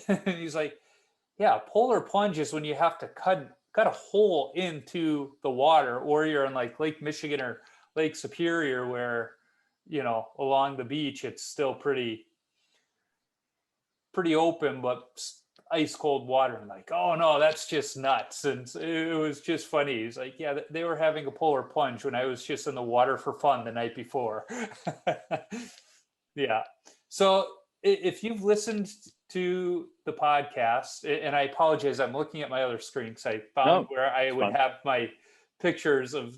And he's like, yeah, polar plunge is when you have to cut a hole into the water, or you're in like Lake Michigan or Lake Superior where, along the beach, it's still pretty open, but ice cold water. I'm like, oh no, that's just nuts. And it was just funny. He's like, yeah, they were having a polar plunge when I was just in the water for fun the night before. Yeah. So if you've listened to the podcast, and I apologize, I'm looking at my other screen because I found where I would have my pictures of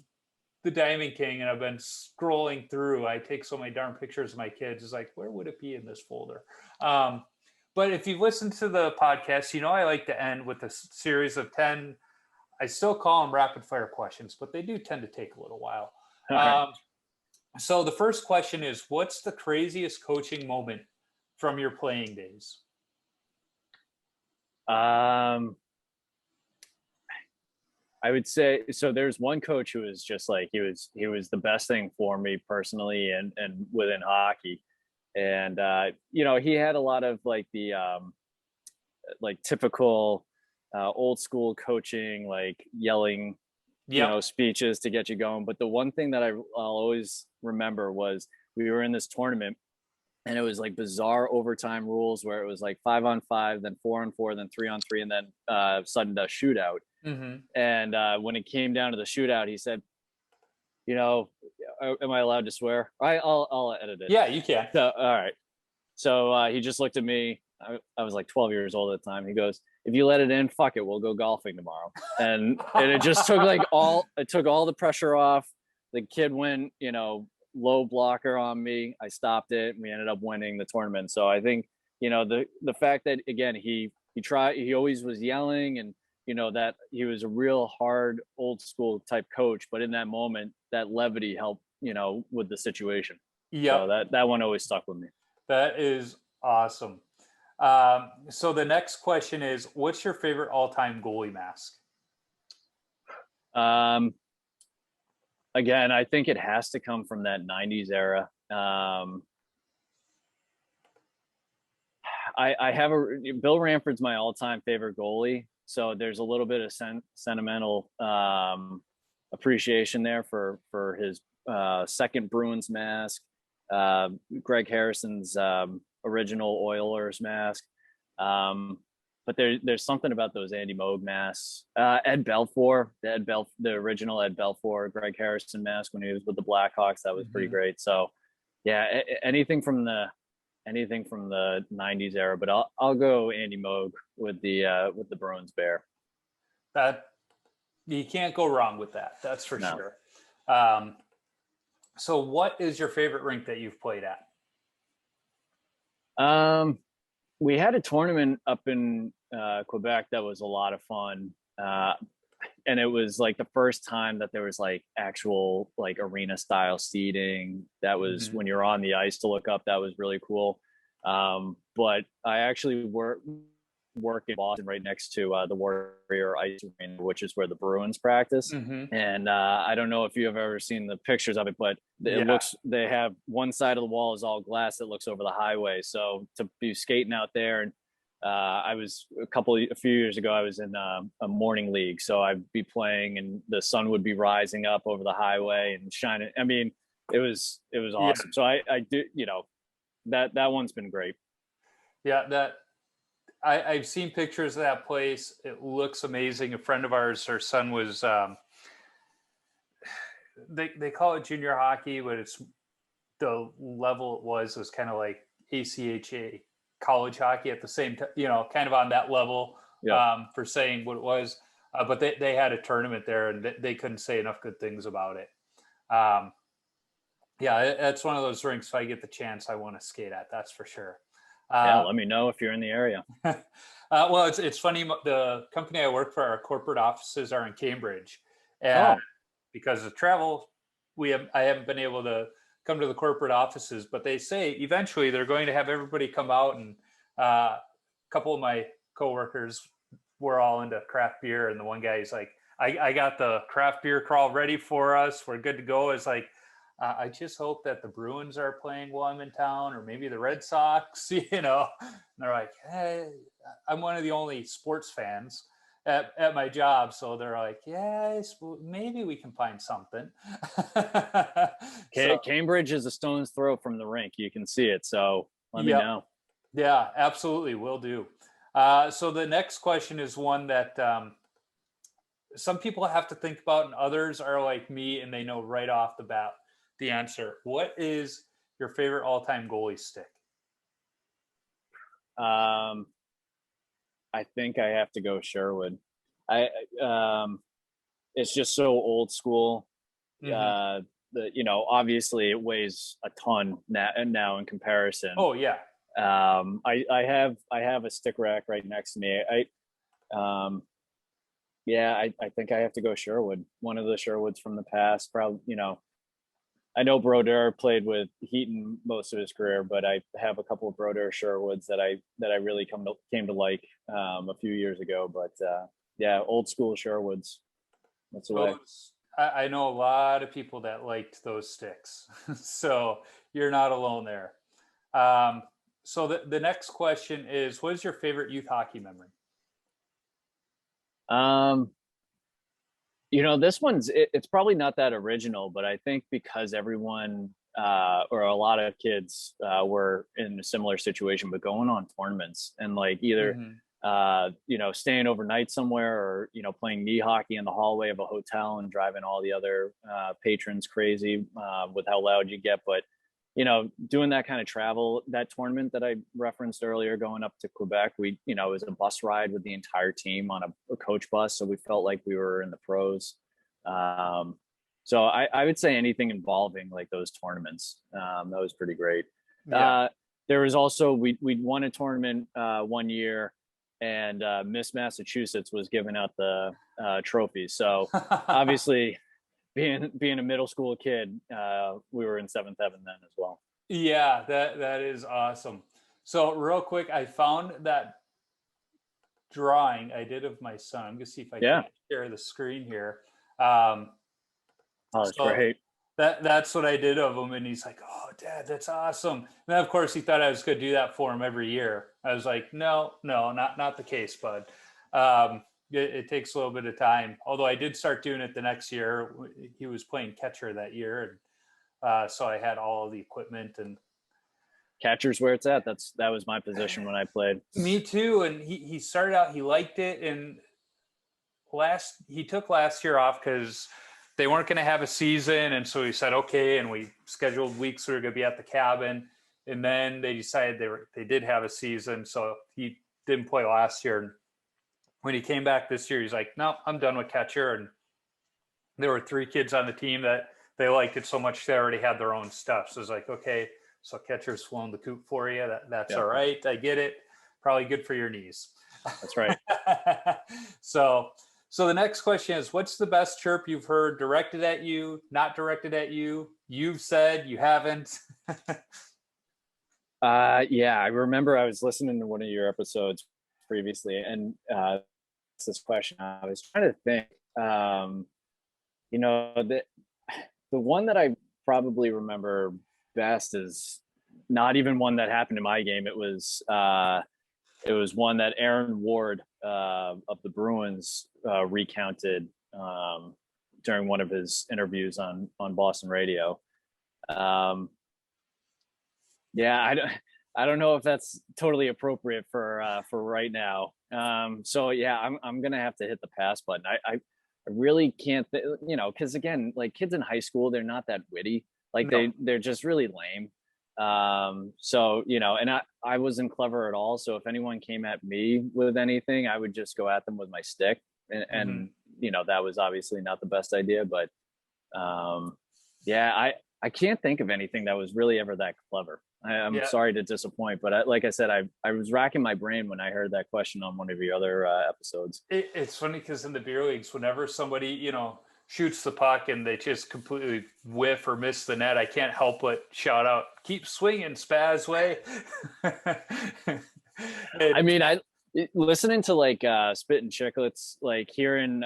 the Diamond King, and I've been scrolling through. I take so many darn pictures of my kids. It's like, where would it be in this folder? But if you've listened to the podcast, I like to end with a series of 10, I still call them rapid fire questions, but they do tend to take a little while. Okay. So the first question is, what's the craziest coaching moment from your playing days? I would say, so there's one coach who was just like, he was the best thing for me personally and within hockey. And, he had a lot of like the, like typical, old school coaching, like yelling, speeches to get you going. But the one thing that I'll always remember was we were in this tournament and it was like bizarre overtime rules where it was like 5-on-5, then 4-on-4, then 3-on-3, and then sudden death shootout. Mm-hmm. And when it came down to the shootout, he said, am I allowed to swear? I'll edit it. Yeah, you can. So, all right. So he just looked at me. I was like 12 years old at the time. He goes, if you let it in, fuck it, we'll go golfing tomorrow. And it just took all the pressure off. The kid went, low blocker on me. I stopped it and we ended up winning the tournament. So I think, the fact that, again, he always was yelling and that he was a real hard old school type coach, but in that moment, that levity helped, with the situation. Yep. So that one always stuck with me. That is awesome. So the next question is, what's your favorite all-time goalie mask? Again, I think it has to come from that 90s era. I have Bill Ranford's my all-time favorite goalie. So there's a little bit of sentimental appreciation there for his second Bruins mask, Greg Harrison's original Oilers mask. But there's something about those Andy Moog masks. Ed Belfour, the original Ed Belfour, Greg Harrison mask when he was with the Blackhawks, that was pretty great. So yeah, anything from the 90s era, but I'll go Andy Moog with the Bruins bear. That you can't go wrong with that. That's for sure. So what is your favorite rink that you've played at? We had a tournament up in Quebec that was a lot of fun. And it was like the first time that there was like actual like arena style seating. That was when you're on the ice to look up. That was really cool. But I actually work in Boston right next to the Warrior Ice Arena, which is where the Bruins practice. And I don't know if you have ever seen the pictures of it, but they have one side of the wall is all glass that looks over the highway. So to be skating out there, and I was a few years ago, I was in a morning league. So I'd be playing and the sun would be rising up over the highway and shining. I mean, it was awesome. So I do, that one's been great. Yeah, I've seen pictures of that place. It looks amazing. A friend of ours, her son was, they call it junior hockey, but it's the level it was kind of like ACHA college hockey at the same time, kind of on that level for saying what it was. But they had a tournament there and they couldn't say enough good things about it. That's one of those rinks. If I get the chance, I want to skate at, that's for sure. Let me know if you're in the area. Well, it's funny. The company I work for, our corporate offices are in Cambridge, and because of travel, I haven't been able to come to the corporate offices. But they say eventually they're going to have everybody come out, and a couple of my coworkers were all into craft beer, and the one guy is like, "I got the craft beer crawl ready for us. We're good to go." It's like, I just hope that the Bruins are playing while I'm in town, or maybe the Red Sox, And they're like, hey, I'm one of the only sports fans at my job. So they're like, yes, maybe we can find something. Cambridge is a stone's throw from the rink. You can see it. So let me know. Yeah, absolutely. Will do. So the next question is one that some people have to think about, and others are like me and they know right off the bat the answer. What is your favorite all-time goalie stick? I think I have to go Sherwood. It's just so old school. Obviously it weighs a ton now in comparison. Oh yeah. I have a stick rack right next to me. I think I have to go Sherwood. One of the Sherwoods from the past, probably, I know Brodeur played with Heaton most of his career, but I have a couple of Brodeur Sherwoods that I really came to like a few years ago. But old school Sherwoods. That's the way. I know a lot of people that liked those sticks, so you're not alone there. So the next question is, what is your favorite youth hockey memory? This it's probably not that original, but I think because everyone or a lot of kids were in a similar situation, but going on tournaments and like either, staying overnight somewhere or, playing knee hockey in the hallway of a hotel and driving all the other patrons crazy with how loud you get. But, doing that kind of travel, that tournament that I referenced earlier, going up to Quebec, it was a bus ride with the entire team on a coach bus. So we felt like we were in the pros. So I would say anything involving like those tournaments. That was pretty great. Yeah. There was also, we won a tournament one year and Miss Massachusetts was giving out the trophies. So obviously, being a middle school kid, we were in seventh heaven then as well. Yeah, that is awesome. So real quick, I found that drawing I did of my son. I'm gonna see if I can share the screen here. Oh, that's So great. that's what I did of him, and he's like, "Oh, Dad, that's awesome." And then, of course, he thought I was going to do that for him every year. I was like, "No, not the case, bud. It takes a little bit of time." Although I did start doing it the next year. He was playing catcher that year, and so I had all of the equipment and Catcher's where it's at. That was my position when I played. me too. And he started out, he liked it, and he took last year off because they weren't going to have a season, and so he said okay, and we scheduled weeks we were going to be at the cabin, and then they decided they did have a season, so he didn't play last year. And when he came back this year, he's like, no, I'm done with catcher. And there were 3 kids on the team that they liked it so much they already had their own stuff, so it's like, okay, so catcher's flown the coop for you. That's all right, I get it, probably good for your knees. That's right. So the next question is, what's the best chirp you've heard directed at you, not directed at you? You've said, you haven't. Yeah, I remember I was listening to one of your episodes previously, and this question, I was trying to think. The one that I probably remember best is not even one that happened in my game. It was one that Aaron Ward of the Bruins recounted during one of his interviews on Boston radio. I don't know if that's totally appropriate for right now. So yeah, I'm gonna have to hit the pass button. I really can't, because again, like kids in high school, they're not that witty. Like they're just really lame. So and I wasn't clever at all, so if anyone came at me with anything, I would just go at them with my stick, and that was obviously not the best idea, but I can't think of anything that was really ever that clever. I'm sorry to disappoint, but like I said, I was racking my brain when I heard that question on one of your other episodes. It's funny because in the beer leagues, whenever somebody shoots the puck and they just completely whiff or miss the net, I can't help but shout out, "Keep swinging, Spaz way." I mean, listening to like Spit and Chicklets, like hearing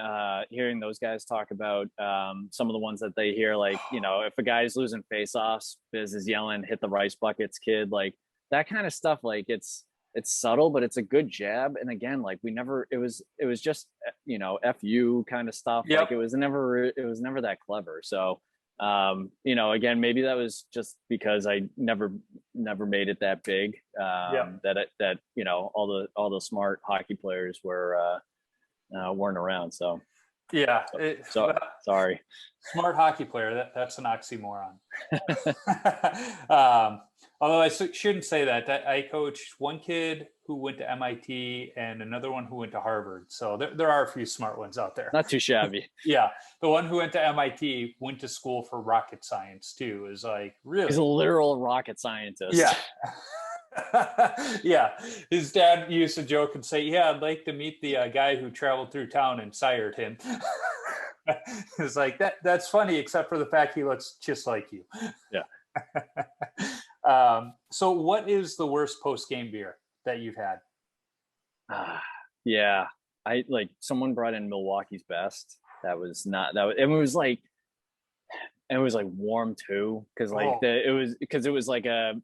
those guys talk about some of the ones that they hear, like if a guy's losing faceoffs, Biz is yelling, "Hit the rice buckets, kid!" Like that kind of stuff. Like it's subtle, but it's a good jab. And again, like it was just fu kind of stuff. Yep. Like it was never that clever. So again, maybe that was just because I never made it that big. That all the smart hockey players weren't around. So sorry. Smart hockey player. That's an oxymoron. Although I shouldn't say that. I coached one kid who went to MIT and another one who went to Harvard. So there are a few smart ones out there. Not too shabby. Yeah. The one who went to MIT went to school for rocket science too. Is like, really? He's a literal rocket scientist. Yeah. Yeah. His dad used to joke and say, "Yeah, I'd like to meet the guy who traveled through town and sired him." It's like, that's funny, except for the fact he looks just like you. Yeah. So what is the worst post-game beer that you've had? Yeah. I like someone brought in Milwaukee's Best. It was like warm too. Cause like it was like a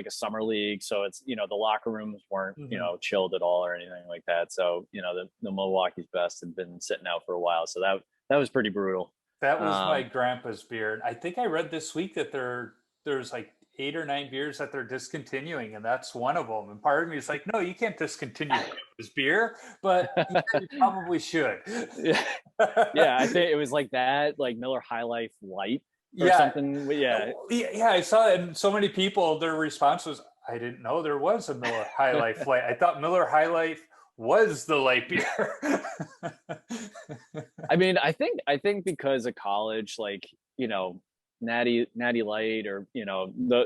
summer league. So it's, the locker rooms weren't, chilled at all or anything like that. So, the Milwaukee's Best had been sitting out for a while. So that was pretty brutal. That was my grandpa's beer. I think I read this week that there's like 8 or 9 beers that they're discontinuing, and that's one of them. And part of me is like, no, you can't discontinue this beer, but you probably should. Yeah. I think it was like that, like Miller High Life Light or something. Yeah, I saw it, and so many people, their response was, "I didn't know there was a Miller High Life Light. I thought Miller High Life was the light beer." I mean, I think because of college, like, Natty Light, or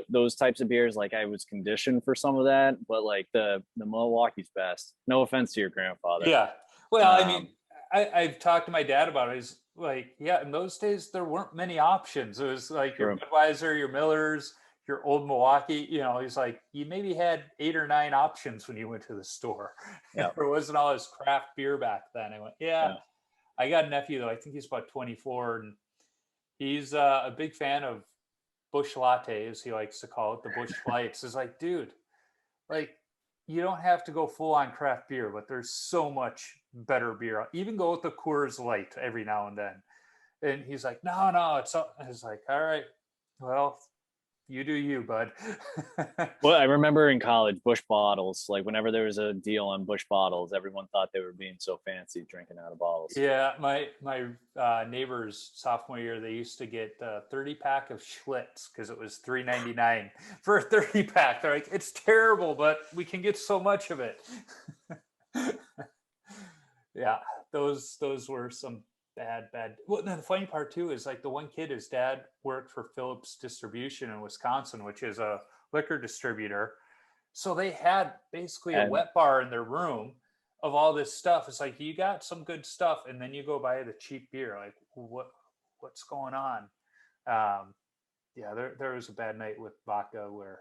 those types of beers. Like, I was conditioned for some of that, but like the Milwaukee's best. No offense to your grandfather. Yeah. Well, I mean, I've talked to my dad about it. He's like, yeah, in those days there weren't many options. It was like your Budweiser, your Millers, your Old Milwaukee. He's like, you maybe had 8 or 9 options when you went to the store. Yeah. There wasn't all this craft beer back then. I went, yeah. I got a nephew though. I think he's about 24, and he's a big fan of Busch Latte, as he likes to call it, the Busch Lights. It's like, dude, like, you don't have to go full on craft beer, but there's so much better beer. Even go with the Coors Light every now and then. And he's like, no, it's like, all right, well, you do you, bud. Well, I remember in college, Busch bottles, like whenever there was a deal on Busch bottles, everyone thought they were being so fancy drinking out of bottles. Yeah, my neighbors sophomore year, they used to get a 30-pack of Schlitz because it was $3.99 for a 30-pack. They're like, it's terrible, but we can get so much of it. Yeah, those were some bad. Well, then the funny part too is like the one kid, his dad worked for Phillips Distribution in Wisconsin, which is a liquor distributor. So they had basically a wet bar in their room of all this stuff. It's like, you got some good stuff, and then you go buy the cheap beer. Like, what's going on? Yeah, there was a bad night with vodka where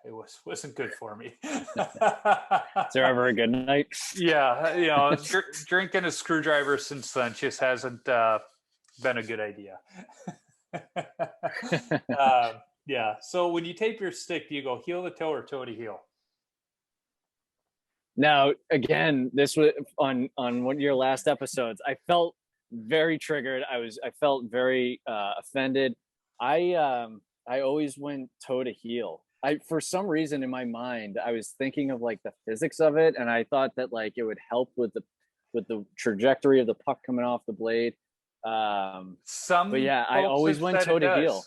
it wasn't good for me. Is there ever a good night? Yeah, drinking a screwdriver since then just hasn't been a good idea. Yeah. So when you tape your stick, do you go heel to toe or toe to heel? Now, again, this was on one of your last episodes. I felt very triggered. I felt very offended. I always went toe to heel. For some reason in my mind, I was thinking of like the physics of it, and I thought that like it would help with the trajectory of the puck coming off the blade. But yeah, I always went toe to heel.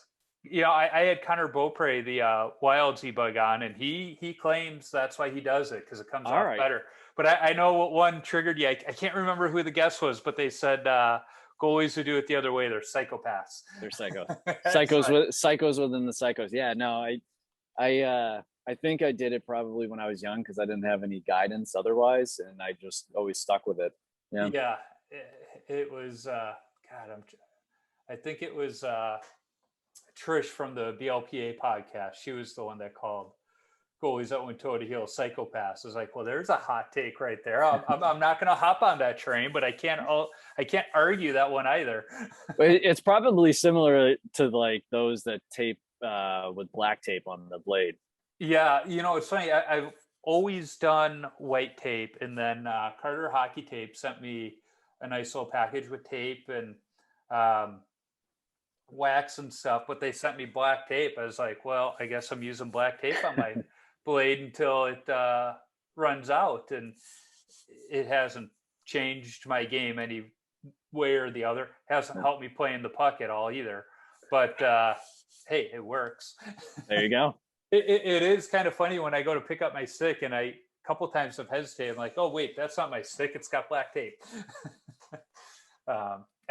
I had Connor Beaupre, the Wild Z-Bug on, and he claims that's why he does it, because it comes off better. But I know what one triggered you. I can't remember who the guest was, but they said goalies who do it the other way, they're psychopaths. They're psychos. Psychos within the psychos. Yeah, no, I think I did it probably when I was young because I didn't have any guidance otherwise, and I just always stuck with it. Yeah, it was I think it was Trish from the BLPA podcast. She was the one that called goalies that went toe to heel psychopaths. I was like, well, there's a hot take right there. I'm not going to hop on that train, but I can't argue that one either. It's probably similar to like those that tape with black tape on the blade. Yeah, it's funny. I've always done white tape, and then Carter Hockey Tape sent me a nice little package with tape and wax and stuff, but they sent me black tape. I was like, well, I guess I'm using black tape on my blade until it runs out, and it hasn't changed my game any way or the other. Hasn't helped me playing the puck at all either, but hey, it works. There you go. It is kind of funny when I go to pick up my stick, and a couple times I've hesitated. I'm like, oh wait, that's not my stick, it's got black tape.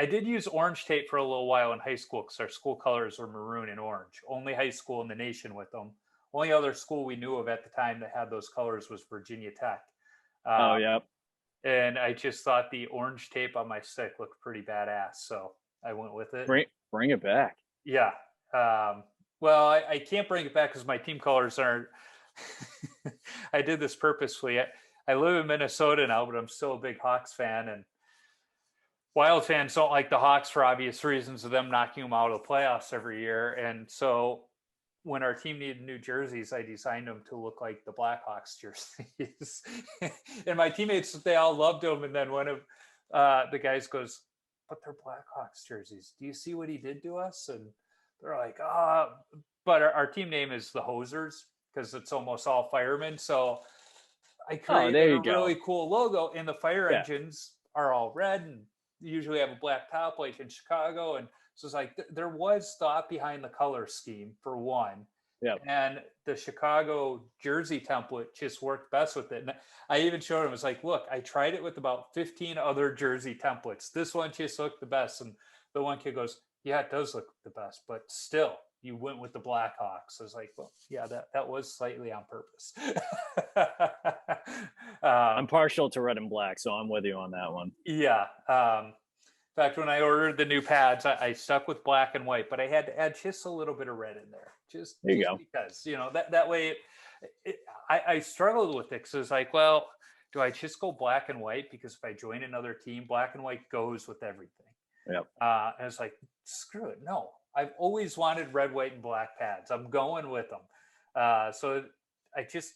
I did use orange tape for a little while in high school because our school colors were maroon and orange. Only high school in the nation with them. Only other school we knew of at the time that had those colors was Virginia Tech. Yeah. And I just thought the orange tape on my stick looked pretty badass, so I went with it. Bring it back. Yeah. Well, I can't bring it back because my team colors aren't. I did this purposefully. I live in Minnesota now, but I'm still a big Hawks fan, and Wild fans don't like the Hawks for obvious reasons of them knocking them out of the playoffs every year. And so when our team needed new jerseys, I designed them to look like the Blackhawks jerseys. And my teammates, they all loved them. And then one of the guys goes, but they're Blackhawks jerseys. Do you see what he did to us? And they're like, but our team name is the Hosers because it's almost all firemen. So I created a really cool logo, and the fire engines are all red and usually have a black top like in Chicago. And so it's like there was thought behind the color scheme for one. Yeah. And the Chicago jersey template just worked best with it. And I even showed him, it's like, look, I tried it with about 15 other jersey templates. This one just looked the best. And the one kid goes, Yeah, it does look the best, but still, you went with the Blackhawks. I was like, well, yeah, that was slightly on purpose. I'm partial to red and black, so I'm with you on that one. Yeah. In fact, when I ordered the new pads, I stuck with black and white, but I had to add just a little bit of red in there, just because, that way I struggled with it because it's like, well, do I just go black and white? Because if I join another team, black and white goes with everything. Yep. And it's like, screw it. No, I've always wanted red, white, and black pads. I'm going with them. So I just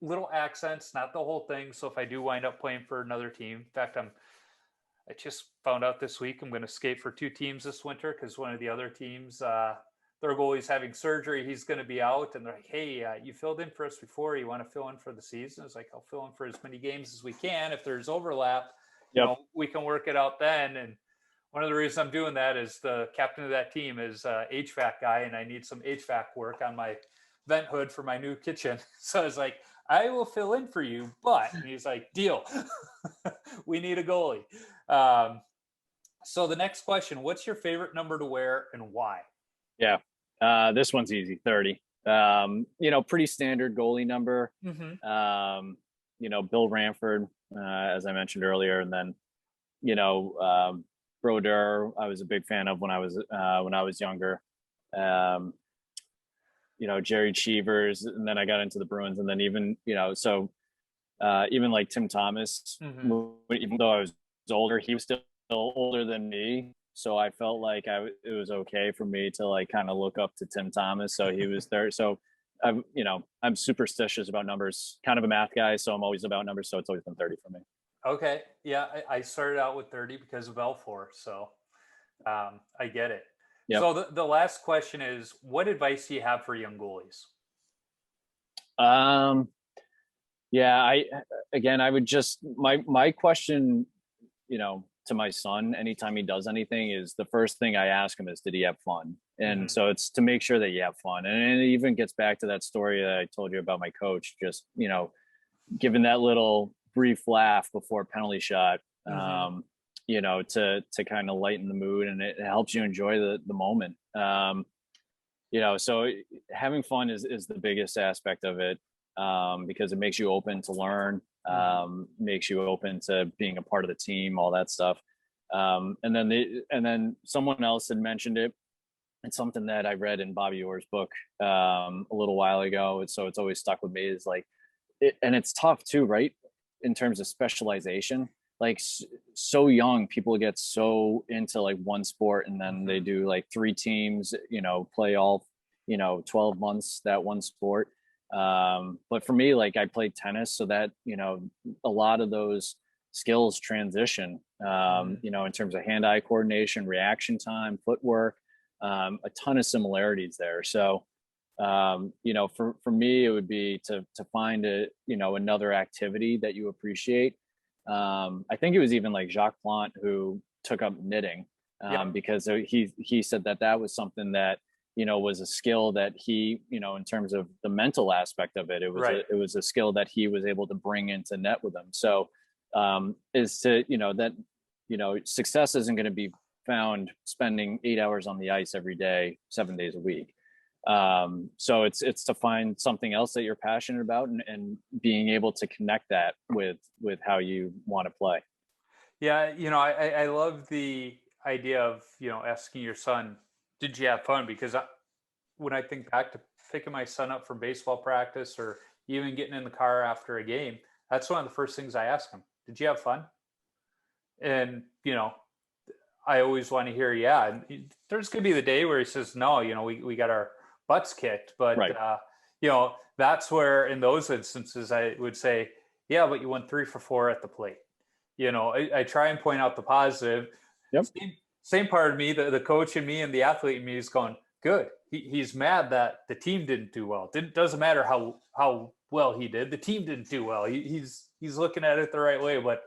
little accents, not the whole thing. So if I do wind up playing for another team, in fact, I just found out this week I'm going to skate for 2 teams this winter because one of the other teams, their goalie's having surgery. He's going to be out, and they're like, "Hey, you filled in for us before. You want to fill in for the season?" It's like, I'll fill in for as many games as we can. If there's overlap, we can work it out then. And one of the reasons I'm doing that is the captain of that team is HVAC guy, and I need some HVAC work on my vent hood for my new kitchen. So I was like, I will fill in for you, but and he's like, deal. We need a goalie. So the next question, what's your favorite number to wear and why? Yeah. This one's easy, 30. Pretty standard goalie number. Mm-hmm. Bill Ranford, as I mentioned earlier, and then, Brodeur, I was a big fan of when I was younger. Jerry Cheevers, and then I got into the Bruins, and then even like Tim Thomas, Mm-hmm. even though I was older, he was still older than me. So I felt like it was okay for me to like kind of look up to Tim Thomas. So he was there. So I'm superstitious about numbers, kind of a math guy. So I'm always about numbers. So it's always been 30 for me. Okay. Yeah. I started out with 30 because of L4. So I get it. Yep. So the last question is, what advice do you have for young goalies? I would just, my question, to my son, anytime he does anything, is the first thing I ask him is, did he have fun? And so it's to make sure that you have fun. And it even gets back to that story that I told you about my coach, just, giving that little brief laugh before penalty shot, to kind of lighten the mood, and it helps you enjoy the moment. So having fun is the biggest aspect of it, because it makes you open to learn, makes you open to being a part of the team, all that stuff. And then someone else had mentioned it. It's something that I read in Bobby Orr's book a little while ago. So it's always stuck with me, is like, and it's tough too, right? In terms of specialization, like so young, people get so into like one sport, and then they do like 3 teams, play all, 12 months that one sport. But for me, like I played tennis, so that, a lot of those skills transition, in terms of hand-eye coordination, reaction time, footwork, a ton of similarities there. So, for me, it would be to find another activity that you appreciate. I think it was even like Jacques Plante who took up knitting, because he said that was something that, was a skill that he, in terms of the mental aspect of it, it was a skill that he was able to bring into net with him. So, is to, success isn't going to be found spending 8 hours on the ice every day, 7 days a week. So it's to find something else that you're passionate about, and being able to connect that with how you want to play. Yeah. I love the idea of, asking your son, did you have fun? Because when I think back to picking my son up from baseball practice, or even getting in the car after a game, that's one of the first things I ask him. Did you have fun? And, I always want to hear, yeah. And there's going to be the day where he says, no, we got our butts kicked. But, that's where in those instances I would say, yeah, but you went 3 for 4 at the plate. I try and point out the positive. Yep. Same part of me, the coach in me and the athlete in me is going, good. He's mad that the team didn't do well. Doesn't matter how well he did. The team didn't do well. He's looking at it the right way. But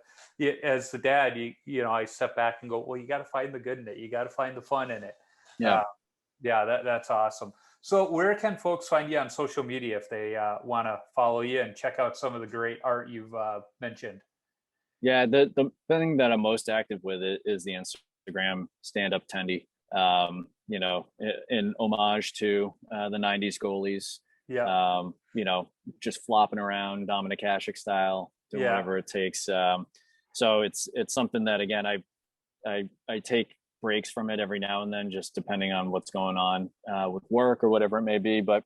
as the dad, I step back and go, well, you got to find the good in it. You got to find the fun in it. Yeah. That's awesome. So where can folks find you on social media if they want to follow you and check out some of the great art you've mentioned? Yeah. The thing that I'm most active with is the Instagram stand up Tendy. in homage to the 90s goalies. Yeah. Just flopping around Dominic Hasek style, doing Yeah. whatever it takes. So it's something that, again, I take breaks from it every now and then, just depending on what's going on with work or whatever it may be. But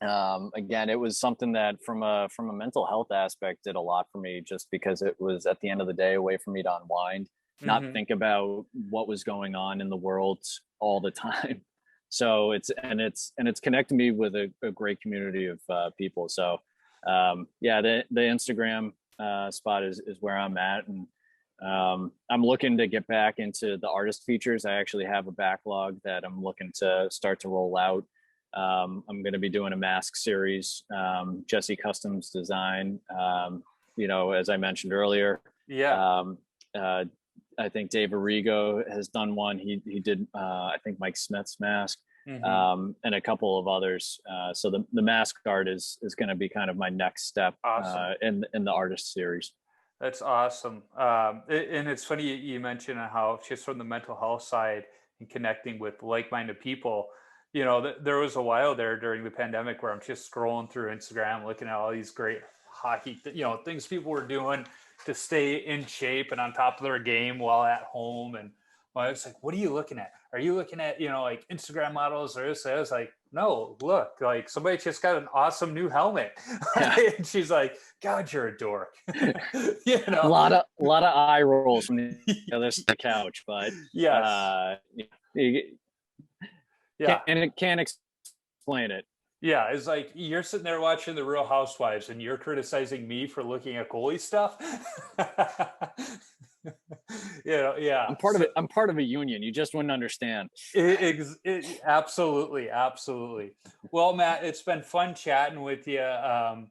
again, it was something that from a mental health aspect did a lot for me, just because it was, at the end of the day, a way for me to unwind, not think about what was going on in the world all the time. So it's connected me with a great community of people. So the Instagram spot is where I'm at. And I'm looking to get back into the artist features. I actually have a backlog that I'm looking to start to roll out. I'm going to be doing a mask series, Jesse Customs Design. As I mentioned earlier, I think Dave Arrigo has done one. He did, I think, Mike Smith's mask, and a couple of others. So the mask art is going to be kind of my next step. Awesome. In the artist series. That's awesome. And it's funny you mentioned how just from the mental health side and connecting with like-minded people, there was a while there during the pandemic where I'm just scrolling through Instagram, looking at all these great hockey, things people were doing to stay in shape and on top of their game while at home. And I was like, what are you looking at? Are you looking at, like Instagram models or this? I was like, no, look, like somebody just got an awesome new helmet. Yeah. And she's like, God, you're a dork. A lot of eye rolls from the other side of the couch, but yes. And it can't explain it. Yeah, it's like you're sitting there watching The Real Housewives and you're criticizing me for looking at goalie stuff. Yeah. I'm part of it. I'm part of a union. You just wouldn't understand. Absolutely. Well, Matt, it's been fun chatting with you. I'm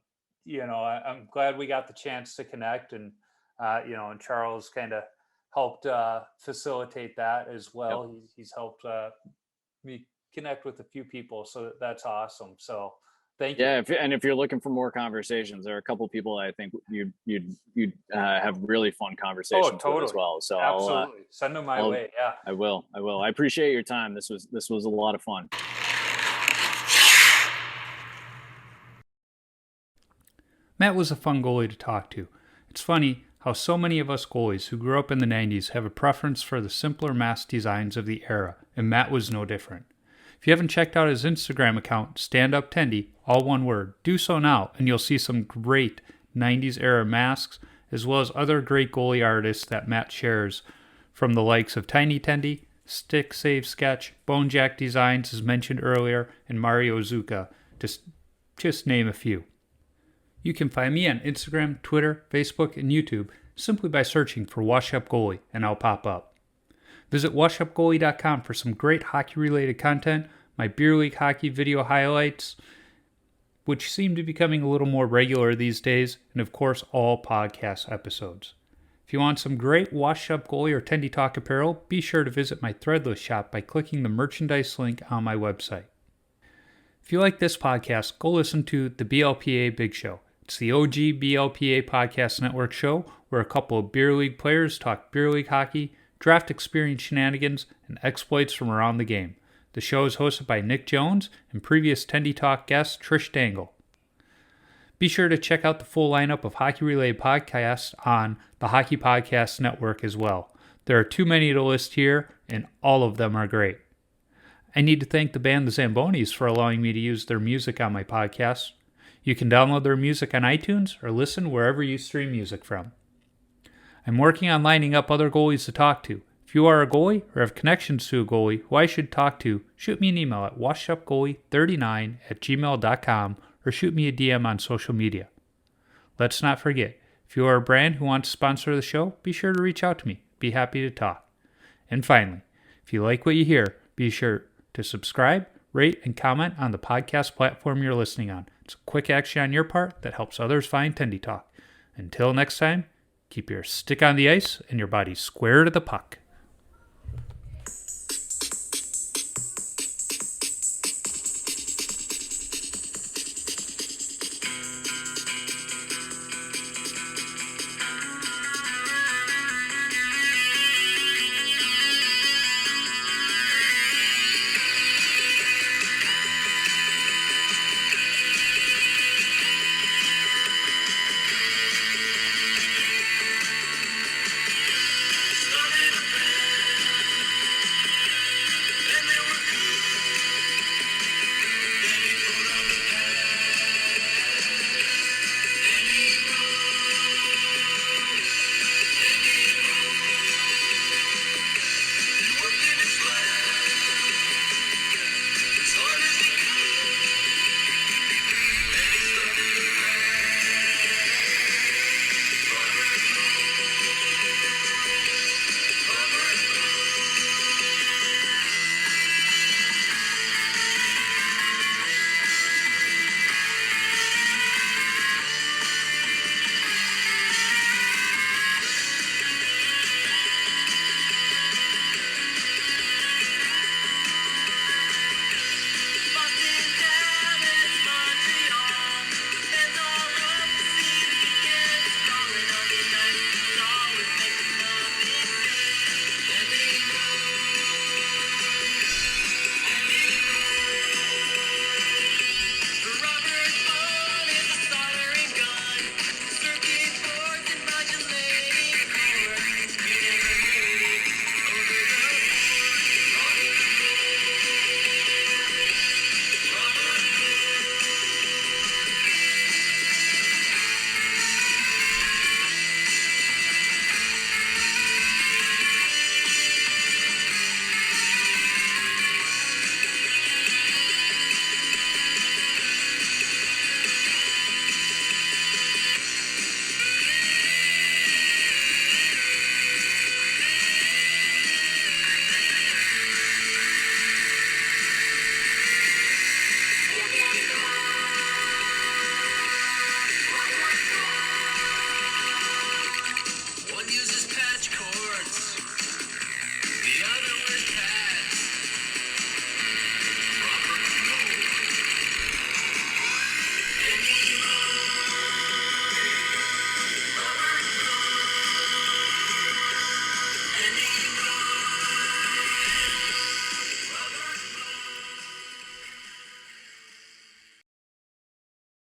glad we got the chance to connect, and and Charles kind of helped facilitate that as well. Yep. He's helped me connect with a few people, so that's awesome. So thank you. Yeah, if you're looking for more conversations, there are a couple of people I think you'd have really fun conversations with as well. So absolutely, send them my way. Yeah, I will. I appreciate your time. This was a lot of fun. Matt was a fun goalie to talk to. It's funny how so many of us goalies who grew up in the 90s have a preference for the simpler mask designs of the era, and Matt was no different. If you haven't checked out his Instagram account, Stand Up Tendy, all one word, do so now, and you'll see some great 90s era masks, as well as other great goalie artists that Matt shares, from the likes of Tiny Tendy, Stick Save Sketch, Bone Jack Designs, as mentioned earlier, and Mario Zuka, just name a few. You can find me on Instagram, Twitter, Facebook, and YouTube simply by searching for Wash Up Goalie, and I'll pop up. Visit washupgoalie.com for some great hockey-related content, my beer league hockey video highlights, which seem to be becoming a little more regular these days, and of course all podcast episodes. If you want some great Wash Up Goalie or Tendy Talk apparel, be sure to visit my Threadless shop by clicking the merchandise link on my website. If you like this podcast, go listen to the BLPA Big Show. It's the OG BLPA Podcast Network show where a couple of beer league players talk beer league hockey, draft experience shenanigans, and exploits from around the game. The show is hosted by Nick Jones and previous Tendy Talk guest Trish Dangle. Be sure to check out the full lineup of hockey-related podcasts on the Hockey Podcast Network as well. There are too many to list here, and all of them are great. I need to thank the band The Zambonis for allowing me to use their music on my podcast. You can download their music on iTunes or listen wherever you stream music from. I'm working on lining up other goalies to talk to. If you are a goalie or have connections to a goalie who I should talk to, shoot me an email at washupgoalie39@gmail.com or shoot me a DM on social media. Let's not forget, if you are a brand who wants to sponsor the show, be sure to reach out to me. Be happy to talk. And finally, if you like what you hear, be sure to subscribe, rate, and comment on the podcast platform you're listening on. It's a quick action on your part that helps others find Tendy Talk. Until next time, keep your stick on the ice and your body square to the puck.